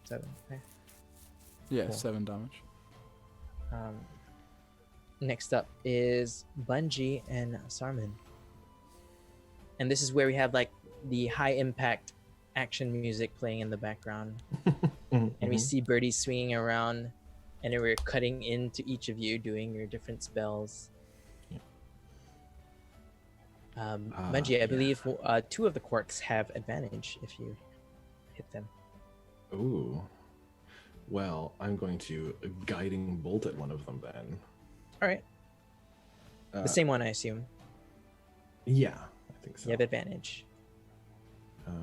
7. Okay. Yeah, Cool. 7 damage. Next up is Bun G and Sarmen. And this is where we have like the high impact action music playing in the background. And we see Bertie swinging around, and then we're cutting into each of you doing your different spells. Bun G, I believe 2 of the quirks have advantage if you hit them. Ooh. Well, I'm going to guiding bolt at one of them then. All right. The same one, I assume. Yeah, I think so. You have advantage. Roll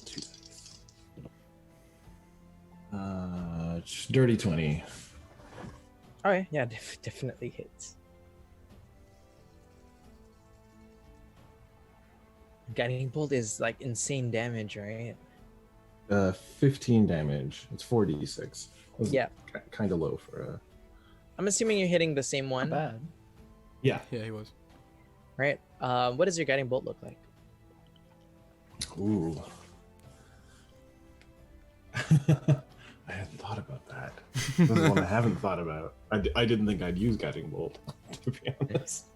2 dice. Dirty 20. All right. Yeah, definitely hits. Guiding bolt is like insane damage, right? 15 damage. It's 4d6. Yeah. Kind of low for a. I'm assuming you're hitting the same Not one, bad. Yeah. Yeah, he was. right? What does your guiding bolt look like? Ooh. I hadn't thought about that. This is one I haven't thought about. I didn't think I'd use guiding bolt, to be honest.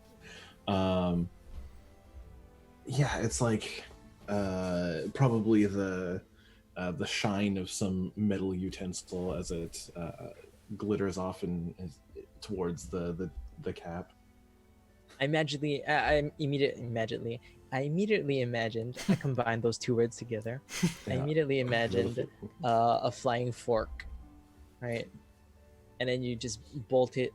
Yeah, it's like probably the shine of some metal utensil as it glitters off and towards the cap. I immediately imagined. I combined those 2 words together. I Yeah. immediately imagined a flying fork, right? And then you just bolt it.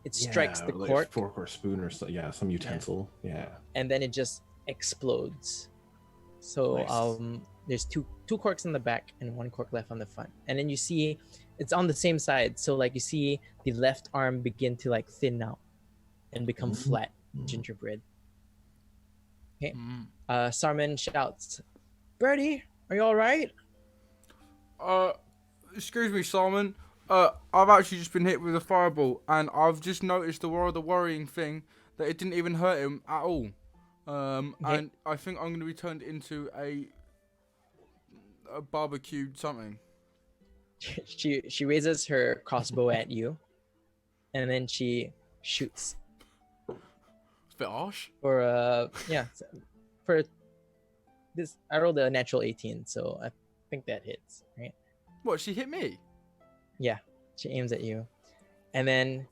It strikes the like cork, fork or spoon or so, yeah, some utensil. Yeah. and then it just explodes, So Nice. there's two corks in the back and one cork left on the front, and then you see it's on the same side. So like you see the left arm begin to like thin out and become flat gingerbread. Okay. Sarmen shouts, "Bertie, are you all right?" Excuse me, Simon. I've actually just been hit with a fireball, and I've just noticed the worrying thing that it didn't even hurt him at all. And I think I'm going to be turned into a barbecued something. She raises her crossbow at you, and then she shoots It's a bit harsh. for for this. I rolled a natural 18, so I think that hits, right? What? She hit me? Yeah, she aims at you, and then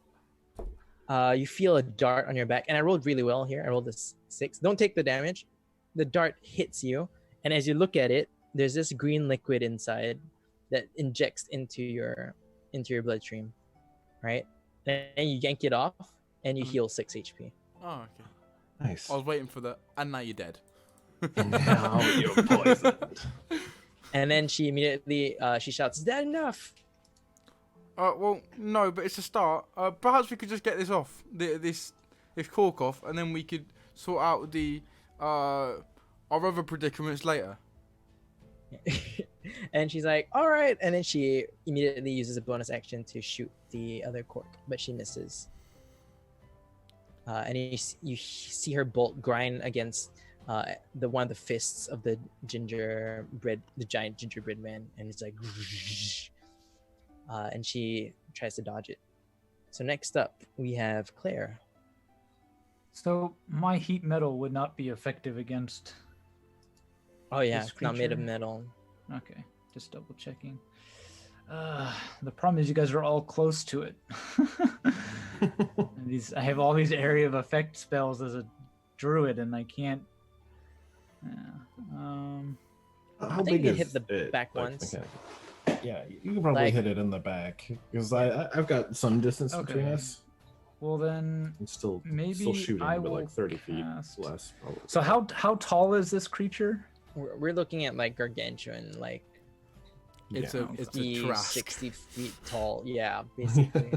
you feel a dart on your back. And I rolled really well here. I rolled a 6. Don't take the damage. The dart hits you, and as you look at it, there's this green liquid inside that injects into your bloodstream, right? And you yank it off, and you heal 6 HP. Oh, okay. Nice. I was waiting for the. And now you're dead. And now you're poisoned. And then she immediately she shouts, "Is that enough?" Well, no, but it's a start. Perhaps we could just get this off, this cork off, and then we could sort out the our other predicaments later. And she's like, "All right," and then she immediately uses a bonus action to shoot the other cork, but she misses. And you see her bolt grind against the one of the fists of the giant gingerbread man, and it's like, and she tries to dodge it. So next up, we have Claire. So my heat metal would not be effective against. Oh yeah, This it's not made of creature? metal. Okay, just double checking. The problem is you guys are all close to it. And I have all these area of effect spells as a druid, and I can't. How think you big hit is the it, back like, ones. mechanically? Yeah, you can probably Like- hit it in the back because I've got some distance between Okay. us. Well then, I'm still maybe shooting, I but will like 30 feet cast- less. Probably. so how tall is this creature? We're looking at like gargantuan, like It's Yeah. a 50, Trask. 60 feet tall. Yeah, basically.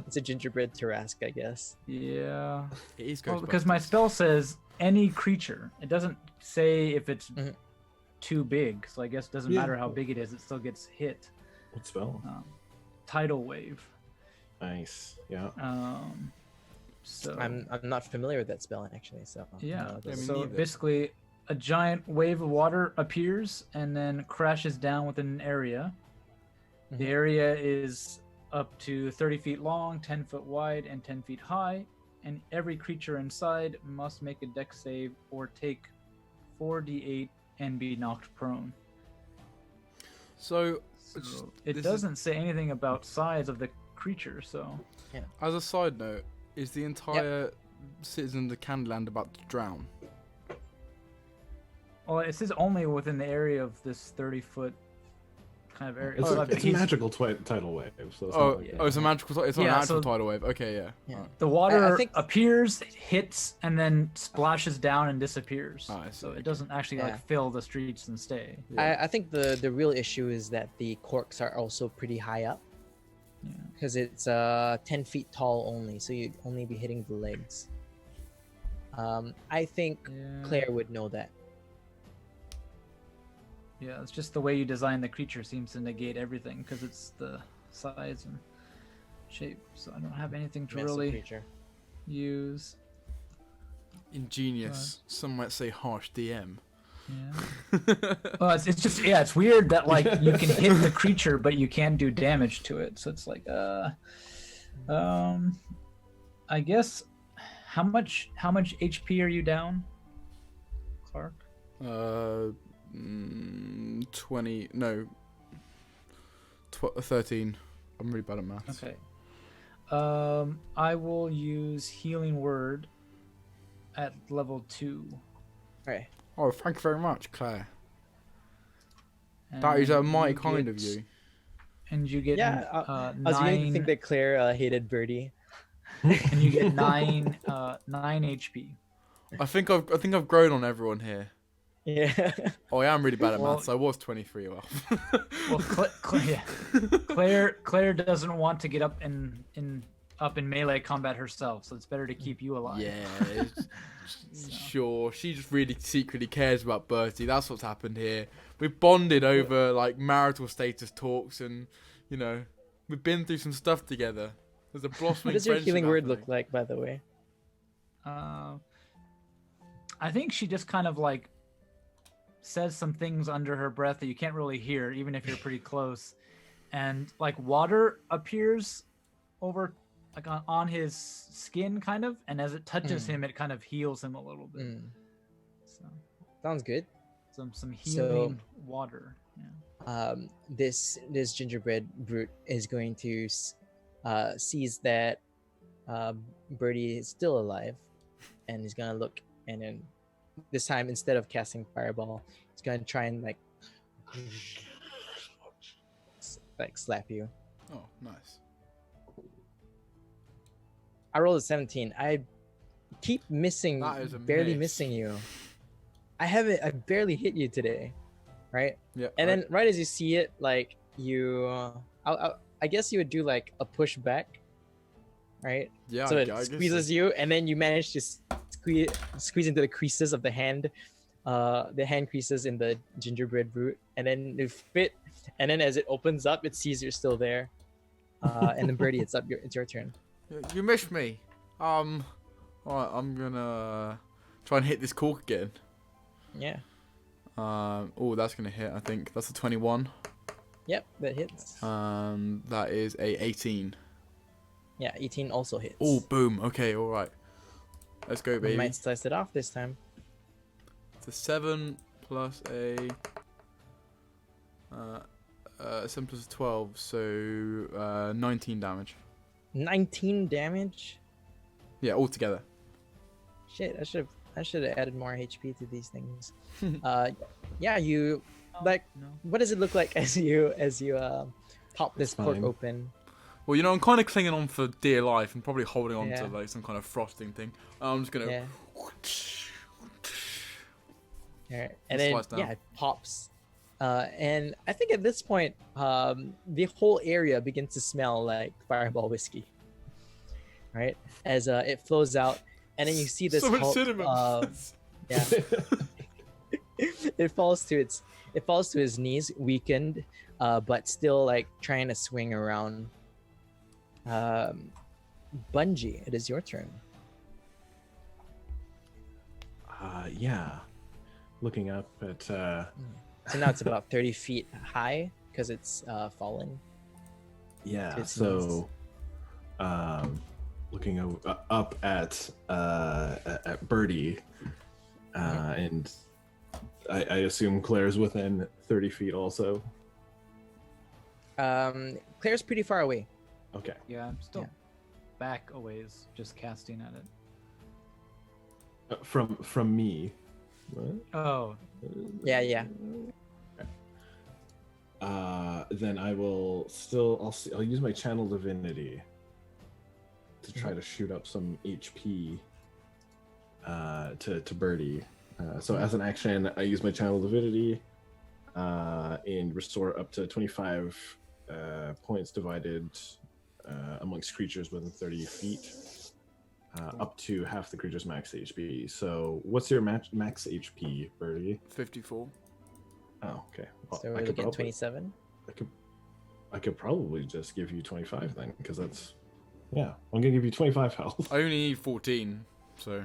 It's a gingerbread Tarask, I guess. Yeah. It is Well, because my Ghostbusters. spell says any creature. It doesn't say if it's Mhm. too big. So I guess it doesn't Yeah. matter how big it is. It still gets hit. What spell? Tidal wave. Nice. Yeah. So I'm not familiar with that spell actually. So yeah. no, it Yeah, me doesn't- So neither. basically, a giant wave of water appears and then crashes down within an area. The Mhm. area is up to 30 feet long, 10 foot wide, and 10 feet high. And every creature inside must make a dex save or take 4d8 and be knocked prone. So, So it this is- doesn't say anything about size of the creature, so as a side note, is the entire citizens of Candyland about to drown? well, it says only within the area of this 30-foot kind of area. It's, So a, like it's a he's- magical tidal wave. So it's Oh, not like it's a magical. It's not Yeah, an actual so- tidal wave. Okay, yeah. Yeah. Alright. The water think- appears, hits, and then splashes down and disappears. Oh, I see, So okay. it doesn't actually Yeah. like fill the streets and stay. I think the real issue is that the corks are also pretty high up Yeah. because it's 10 feet tall only, so you'd only be hitting the legs. I think Yeah. Claire would know that. Yeah, it's just the way you design the creature seems to negate everything because it's the size and shape. So I don't have anything to Massive really creature. use. Ingenious. Some might say harsh DM. Yeah. Well, it's just it's weird that like you can hit the creature but you can't do damage to it. So it's like I guess how much HP are you down, Clark? 20. No. 13. I'm really bad at maths. Okay. I will use healing word at level 2. Right. Oh, thank you very much, Claire. That is a And mighty you kind of get- you. And you get Yeah, I was beginning to think that Claire hated Bertie. and you get 9 HP. I think I've grown on everyone here. Yeah. Oh, I am really bad at Well- maths. I was 23 off. Well, Claire doesn't want to get up in melee combat herself, so it's better to keep you alive. Yeah, sure. She just really secretly cares about Bertie. That's what's happened here. We've bonded over like marital status talks, and you know, we've been through some stuff together. There's a blossoming. What does your friendship healing word happening. look like, by the way? I think she just kind of like says some things under her breath that you can't really hear, even if you're pretty close. And like water appears over like on his skin, kind of, and as it touches him, it kind of heals him a little bit. So Sounds good. some healing water. Yeah. This gingerbread brute is going to sees that Bertie is still alive, and he's gonna look, and then this time instead of casting fireball, he's gonna try and like slap you. Oh, nice. I rolled a 17. I keep missing, That is a barely miss. missing you. I barely hit you today, right? Yeah. And then right as you see it, like I guess you would do like a push back, right? yeah. So I it guess squeezes you, and then you manage to squeeze into the creases of the hand creases in the gingerbread brute, and then you fit, and then as it opens up, it sees you're still there. And then Bertie, it's your turn. You missed me. Alright, I'm gonna try and hit this cork again. Yeah. Oh, that's gonna hit. I think that's a 21. Yep, that hits. That is a 18. Yeah, 18 also hits. Oh, boom. Okay, all right. Let's go, We baby. might slice it off this time. It's a 7 plus a 7 plus a 12, so 19 damage. 19 damage. Yeah, altogether. Shit, I should have added more HP to these things. Yeah, you like. No. What does it look like as you pop this cork fine. open? Well, you know, I'm kind of clinging on for dear life and probably holding on Yeah. to like some kind of frosting thing. I'm just gonna. Yeah. Alright, and Just then slice down. yeah, it pops. And I think at this point, the whole area begins to smell like Fireball whiskey. Right, as it flows out, and then you see this so much Hulk, cinnamon. yeah. it falls to his knees, weakened, but still like trying to swing around. Bun G, it is your turn. Yeah. Looking up at So now it's about 30 feet high because it's fallen. yeah. It's So, looking up at Bertie, and I assume Claire's within 30 feet also. Claire's pretty far away. Okay. Yeah, I'm still Yeah. back a ways, just casting at it. From me. What? Oh, Yeah. Then I will I'll use my channel divinity to try to shoot up some HP to Bertie. So as an action, I use my channel divinity and restore up to 25 points divided amongst creatures within 30 feet, up to half the creature's max HP. So what's your max HP, Bertie? 54. Oh, okay. Well, So we're looking at 27. I could probably just give you 25 then, because that's I'm gonna give you 25 health. I only need 14, so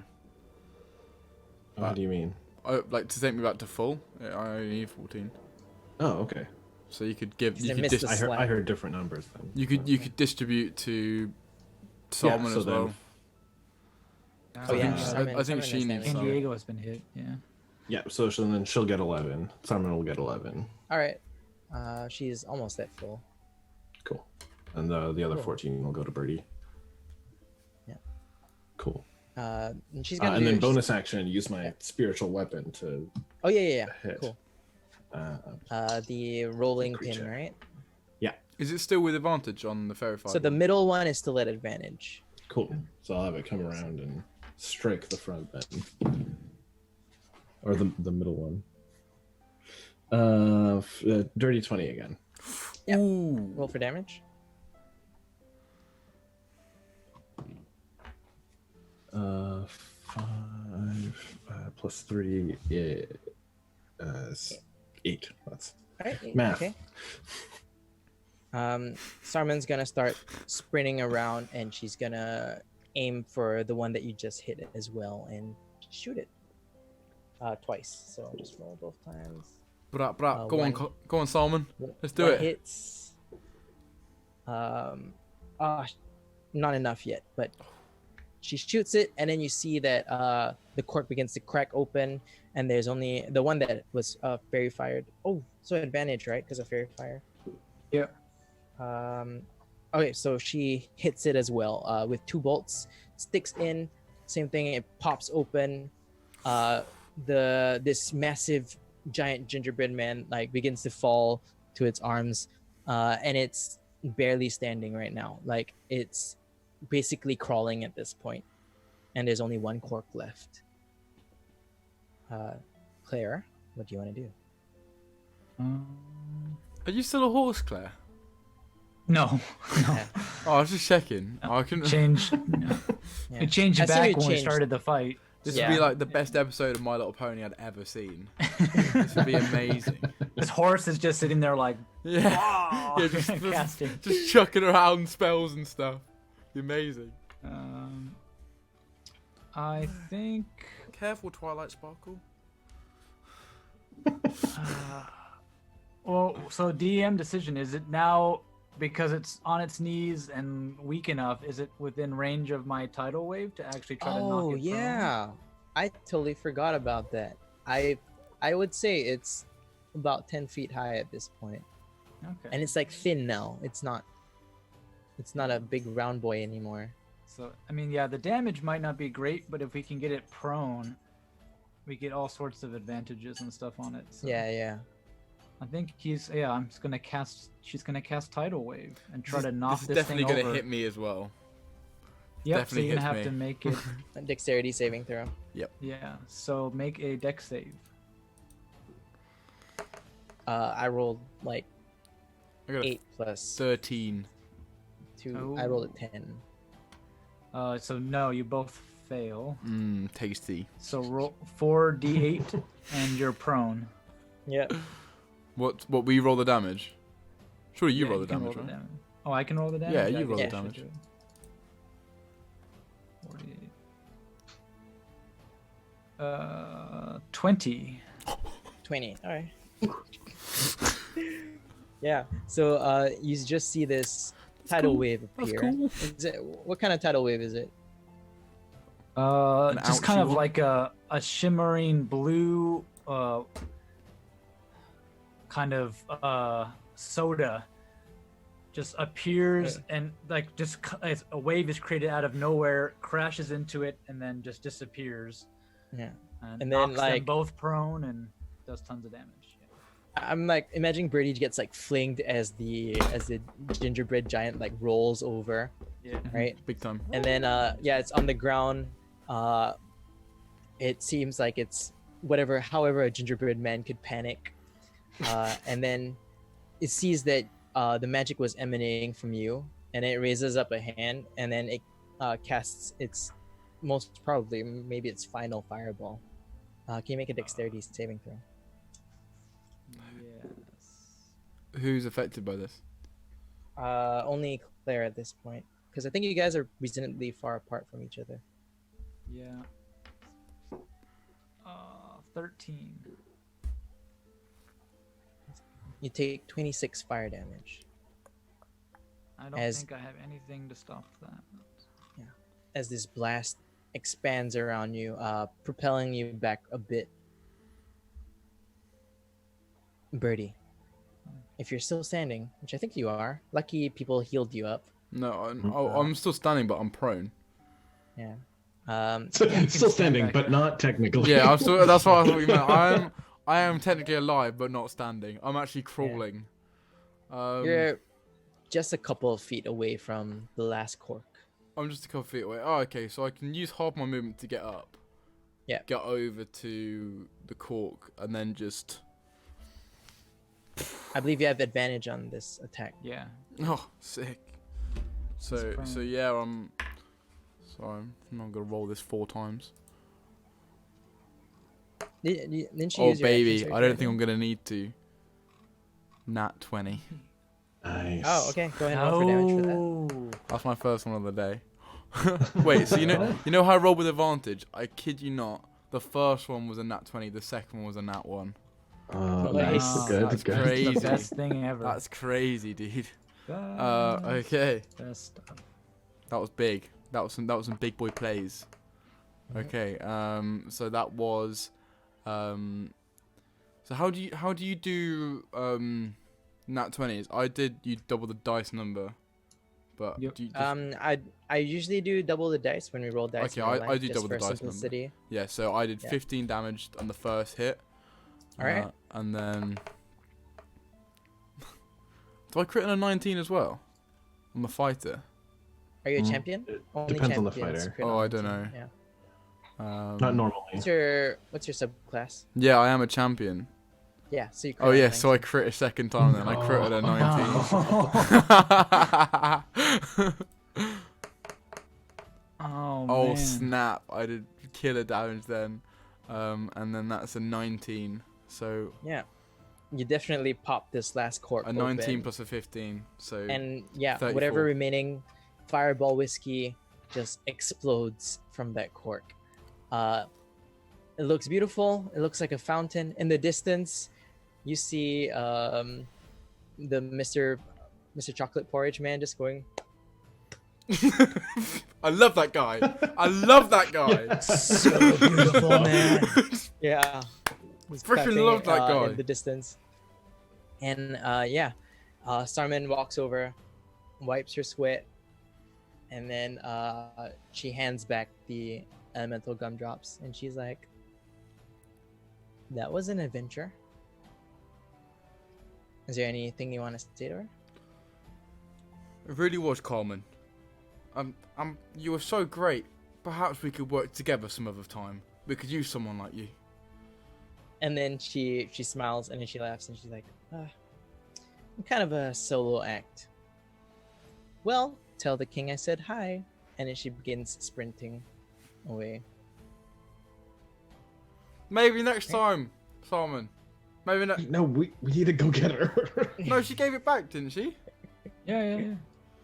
What do you mean? like to take me back to full. I only need 14. Oh, okay. So you could give. They You could, missed the I slap. heard different numbers then. you could distribute to Sarmen so as then- well. Oh yeah, I Sarmen- I think Sarmen she is needs damage. some. Candyego has been hit. Yeah. Yeah, so then she'll get 11. Sarmen will get 11. All right. She's almost at full. Cool. And the other Cool. 14 will go to Bertie. Yeah. Cool. And she's gonna. And do then bonus action, use my spiritual weapon to Oh yeah. hit. Cool. Uh, The rolling pin, Creature. right? Is it still with advantage on the fairy fire? So the middle one is still at advantage. cool. So I'll have it come around and strike the front then. Or the middle one. Dirty 20 again. Yep. Ooh. Roll for damage. 5 plus 3 is 8. That's All right. math. Okay. Sarmen's gonna start sprinting around, and she's gonna aim for the one that you just hit as well, and shoot it twice. So just roll both times. Go on, go on, Salmon. Let's do One it. hits. Not enough yet, but she shoots it, and then you see that the cork begins to crack open, and there's only the one that was fairy fired. Oh, so advantage, right? Because of fairy fire. Yeah. Okay, so she hits it as well with 2 bolts. Sticks in, same thing. It pops open. This massive giant gingerbread man like begins to fall to its arms, and it's barely standing right now. Like it's basically crawling at this point, and there's only 1 cork left. Claire, what do you want to do? Are you still a horse, Claire? No. Oh, I was just checking. I couldn't. Change. Yeah. It changed I see back you when we changed. started the fight. This Yeah. would be like the best episode of My Little Pony I'd ever seen. This would be amazing. This horse is just sitting there like, Yeah. "Wow," Yeah, just casting. just chucking around spells and stuff. Be amazing. I think. Careful, Twilight Sparkle. Well, so DM decision, is it now because it's on its knees and weak enough? Is it within range of my tidal wave to actually try to knock Oh it yeah, I totally forgot about that. I would say it's about 10 feet high at this point, prone? Okay. and it's like thin now. It's not a big round boy anymore. So I mean, yeah, the damage might not be great, but if we can get it prone, we get all sorts of advantages and stuff on it. So Yeah. I think she's gonna cast tidal wave and try to knock This this, is definitely thing gonna over. hit me as well. Yep, definitely so you're gonna hits have to me. make it. A dexterity saving throw. Yeah, so make a dex save. I rolled like I got a 8 plus 13. 2. I rolled a 10. So no, you both fail. Tasty. So roll 4d8 and you're prone. Yeah. What we roll the damage? Surely you Yeah, roll the can damage, roll right? the damage. Oh, I can roll the damage? Yeah, you I roll the guess I should damage. do it. 48. 20. 20. All right. Yeah. So you just see this tidal cool. wave That's appear. cool. Is it, what kind of tidal wave is it? Just kind ouchie of one? like a shimmering blue kind of soda just appears and like just a wave is created out of nowhere, crashes into it, and then just disappears. Yeah. And And then, knocks them like- both prone and does tons of damage. I'm like imagining Bertie gets like flinged as the gingerbread giant like rolls over, Yeah. right? Big time. And then it's on the ground. It seems like it's however a gingerbread man could panic, and then it sees that the magic was emanating from you, and it raises up a hand, and then it casts its most probably maybe its final fireball. Can you make a dexterity saving throw? Yes. Who's affected by this? Only Claire at this point, because I think you guys are reasonably far apart from each other. Yeah. 13. You take 26 fire damage I don't As- think I have anything to stop that. as this blast expands around you, propelling you back a bit. Bertie, if you're still standing, which I think you are, lucky people healed you up. No, I'm still standing, but I'm prone. Yeah. Still standing, but not technically. Yeah, I'm still. That's what I thought you meant. I am technically alive, but not standing. I'm actually crawling. You're just a couple of feet away from the last cork. I'm just a couple feet away. Oh, okay. So I can use half my movement to get up. Yeah. Get over to the cork and then just I believe you have advantage on this attack. Yeah. Oh, sick. So yeah, so I'm not gonna roll this 4 times. Didn't you Oh use your action baby, surge I don't right think now? I'm gonna need to. Nat 20. Nice. Oh, okay. Go ahead and roll for damage for that. Oh. That's my first one of the day. Wait, so you know how I roll with advantage? I kid you not. The first one was a nat 20. The second one was a nat 1. Nice. Wow. Good. That's Good. crazy. The best thing ever. That's crazy, dude. Best- Okay. Best stuff. That was big. That was some big boy plays. Mhm. Okay. So that was. So how do you do nat 20s? I did. You double the dice number, but Yep. do you just, I usually do double the dice when we roll dice. Okay, in real I life, do just double the for dice number. simplicity. yeah. So I did Yeah. 15 damage on the first hit. All right. And then. Do I crit on a 19 as well? I'm a fighter. Are you a Mm, champion? it Only depends on the champions fighter. crit Oh, on I don't 19, know. Yeah. Not normally. What's your subclass? Yeah, I am a champion. Yeah. So you. Crit Oh on yeah, so I 19. crit a second time then. I crit at a 19. Oh, Oh man. snap! I did killer damage then, and then that's a 19. So Yeah. You definitely popped this last cork. a 19 open. plus a 15. So And yeah, 34. whatever remaining fireball whiskey just explodes from that cork. It looks beautiful. It looks like a fountain. In the distance, you see the Mr. Chocolate Porridge Man just going. I love that guy. I love that guy. So beautiful, man. Yeah. He's Freaking clapping, love that guy. in the distance. And Sarmen walks over, wipes her sweat, and then she hands back the elemental gumdrops, and she's like, "That was an adventure." Is there anything you want to say to her? It really was, Carmen. You were so great. Perhaps we could work together some other time. We could use someone like you. And then she smiles and then she laughs and she's like, "I'm kind of a solo act." Well, tell the king I said hi. And then she begins sprinting away. Maybe next time, Simon. Maybe next. No, we need to go get her. No, she gave it back, didn't she? Yeah.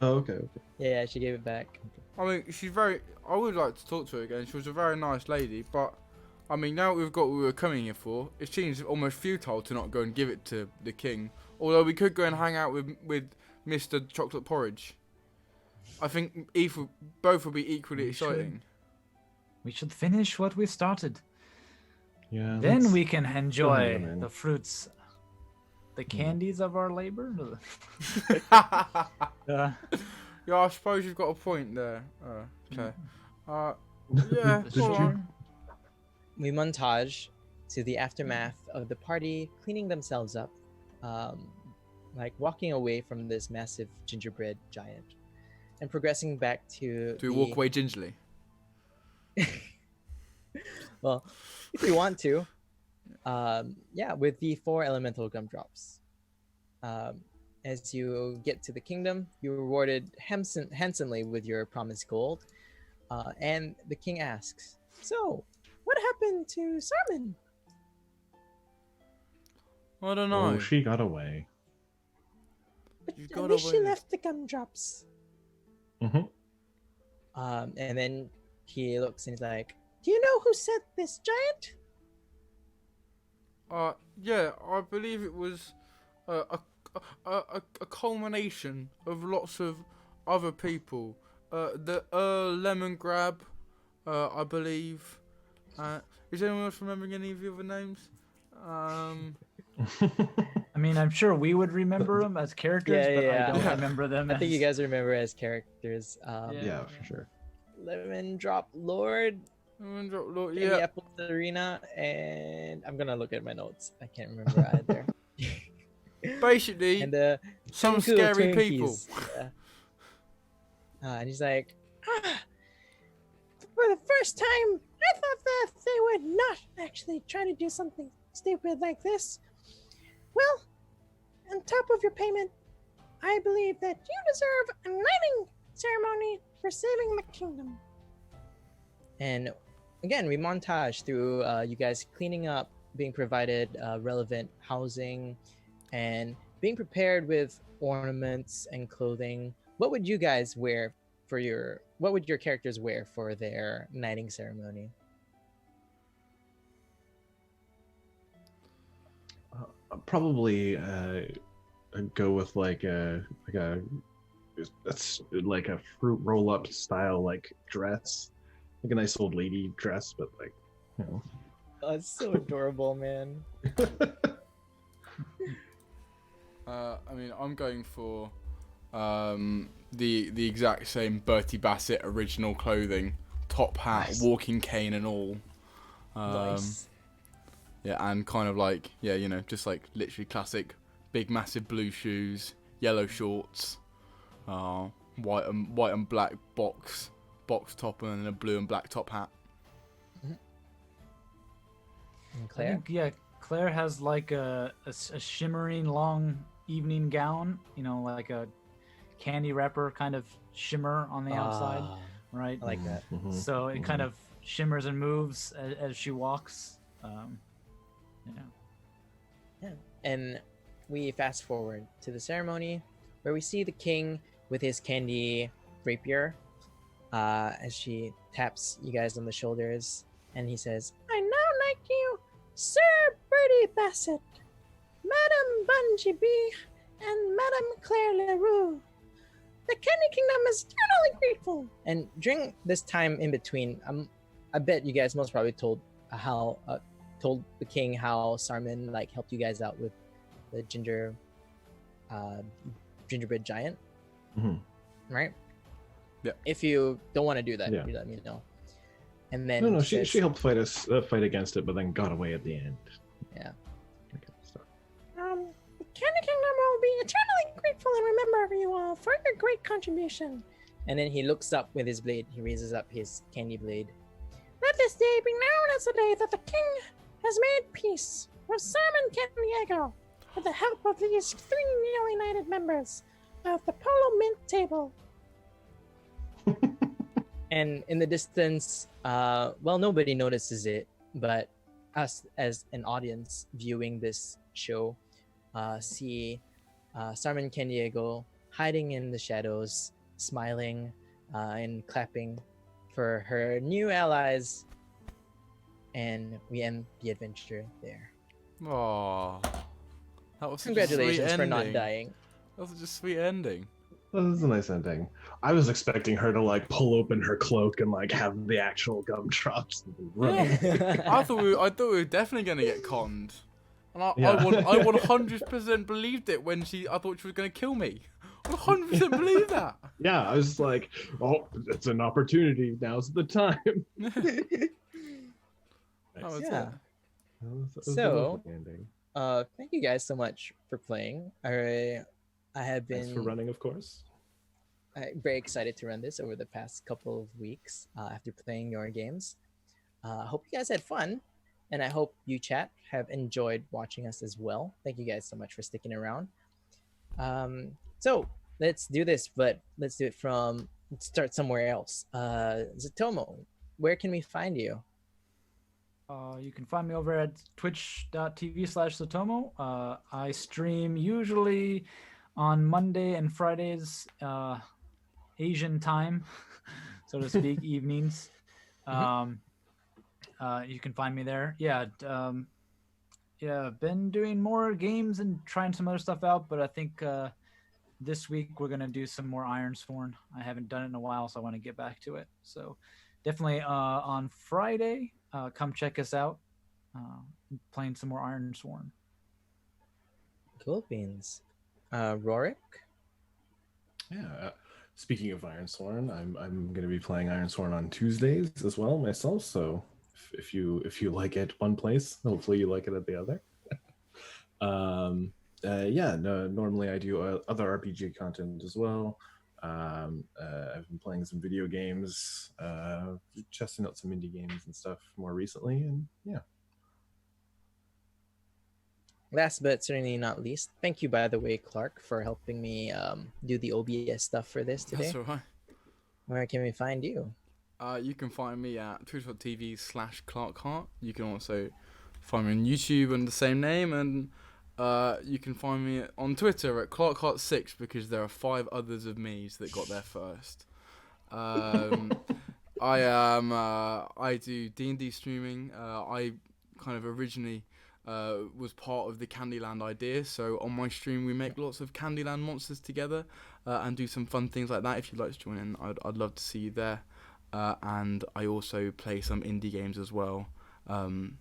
Oh, okay. Yeah, she gave it back. I mean, she's very. I would like to talk to her again. She was a very nice lady, but I mean, now we've got what we were coming here for. It seems almost futile to not go and give it to the king. Although we could go and hang out with Mr. Chocolate Porridge. I think both would be equally We should. exciting. We should finish what we started. Yeah. Then we can enjoy man. the fruits, the candies of our labor. Yeah, I suppose you've got a point there. Okay. Yeah, Did all you- right. We montage to the aftermath of the party cleaning themselves up, like walking away from this massive gingerbread giant, and progressing back to. Do we walk away gingerly? Well, if you want to, with the 4 elemental gumdrops. As you get to the kingdom, you're rewarded handsomely with your promised gold. And the king asks, "So, what happened to Sarmen?" I don't know. Oh, she got away. But You at got least she away. left the gumdrops. Mm-hmm. And then he looks and he's like, "Do you know who set this giant?" Yeah, I believe it was a culmination of lots of other people. The Lemon Grab, I believe. Is anyone else remembering any of the other names? I mean, I'm sure we would remember them as characters, but Yeah. I don't Yeah. remember them. I think you as- guys remember as characters. Yeah, for sure. Lemon Drop Lord, Lemon Drop Lord, Candy yeah. Apple Arena, and I'm gonna look at my notes. I can't remember either. Basically, And the some Cool scary people. Twinkies. Yeah. And he's like, for the first time, I thought that they would not actually try to do something stupid like this. Well, on top of your payment, I believe that you deserve a knighting ceremony for saving the kingdom. And again, we montage through you guys cleaning up, being provided relevant housing, and being prepared with ornaments and clothing. What would you guys wear for your? What would your characters wear for their knighting ceremony? Probably go with like a that's like a fruit roll up style like dress, like a nice old lady dress, but like you know. Oh, it's so adorable, man. I mean, I'm going for the exact same Bertie Bassett original clothing, top hat, Nice. walking cane and all. Nice. Yeah, and kind of like just like literally classic, big massive blue shoes, yellow shorts, white and black box top, and then a blue and black top hat. And I Claire? think, yeah, Claire has like a shimmering long evening gown, like a candy wrapper kind of shimmer on the outside, Ah, right? I like that. Mhm. So it kind of shimmers and moves as she walks. Yeah. And we fast forward to the ceremony where we see the king with his candy rapier as she taps you guys on the shoulders, and he says, I now knight you, Sir Bertie Bassett, Madame Bun G, and Madame Claire Leroux. The Candy Kingdom is eternally grateful. and during this time in between, I bet you guys most probably told the king how Sarmen like helped you guys out with the gingerbread giant, right? Yeah. If you don't want to do that, Yeah. you let me know. And then No, he she says- helped fight against it, but then got away at the end. Yeah. That kind of stuff. The Candy Kingdom will be eternally grateful and remember you all for your great contribution. And then he looks up with his blade. He raises up his candy blade. Let this day be known as the day that the king has made peace with Sarmen Candyego with the help of these 3 newly knighted members of the Polo Mint table. And in the distance, nobody notices it, but us as an audience viewing this show see Sarmen Candiego hiding in the shadows, smiling and clapping for her new allies. And we end the adventure there. Aww. That was such a Congratulations sweet for not ending. dying. That was such a sweet ending. That was a nice ending. I was expecting her to like pull open her cloak and like have the actual gumdrops. I thought we were definitely gonna get conned, and I Yeah. 100% believed it when I thought she was gonna kill me. I 100% believed that. Yeah, I was like, oh, it's an opportunity. Now's the time. That was Yeah. it. That was a So- lovely ending. Thank you guys so much for playing. I have Thanks for been running, of course. very excited to run this over the past couple of weeks after playing your games. I hope you guys had fun, and I hope you chat have enjoyed watching us as well. Thank you guys so much for sticking around. So let's do this, but let's do it let's start somewhere else. Zotomo, where can we find you? You can find me over at twitch.tv/Zotomo. I stream usually on Monday and Fridays, Asian time, so to speak, evenings. You can find me there. Yeah, been doing more games and trying some other stuff out, but I think this week we're gonna do some more Ironsworn. I haven't done it in a while, so I want to get back to it. So definitely on Friday, come check us out. Playing some more Ironsworn. Cool beans. Rorik? Yeah. Speaking of Ironsworn, I'm going to be playing Ironsworn on Tuesdays as well myself. So if you like it one place, hopefully you like it at the other. Normally I do other RPG content as well. I've been playing some video games, testing out some indie games and stuff more recently, and yeah. Last but certainly not least, thank you, by the way, Clark, for helping me do the OBS stuff for this That's today. all right. Where can we find you? You can find me at twitch.tv/Clark Hart. You can also find me on YouTube under the same name, and you can find me on Twitter at ClarkHart6 because there are 5 others of me's that got there first. I do D&D streaming. I kind of originally was part of the Candyland idea, so on my stream we make lots of Candyland monsters together and do some fun things like that. If you'd like to join in, I'd love to see you there. And I also play some indie games as well. And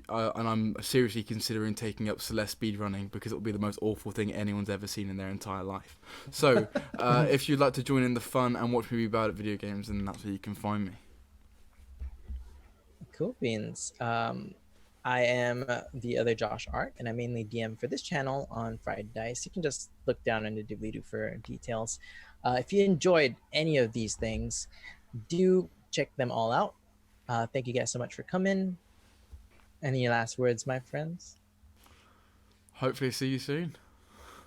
I'm seriously considering taking up Celeste speedrunning because it'll be the most awful thing anyone's ever seen in their entire life. So if you'd like to join in the fun and watch me be bad at video games, then that's where you can find me. Cool beans. I am the other Josh Art, and I mainly DM for this channel on Fried Dice. You can just look down in the doobly-doo for details. If you enjoyed any of these things, do check them all out. Thank you guys so much for coming. Any last words, my friends? Hopefully see you soon.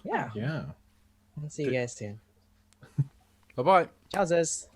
Yeah. Yeah. I'll see you guys soon. Bye-bye. Ciao, Zez.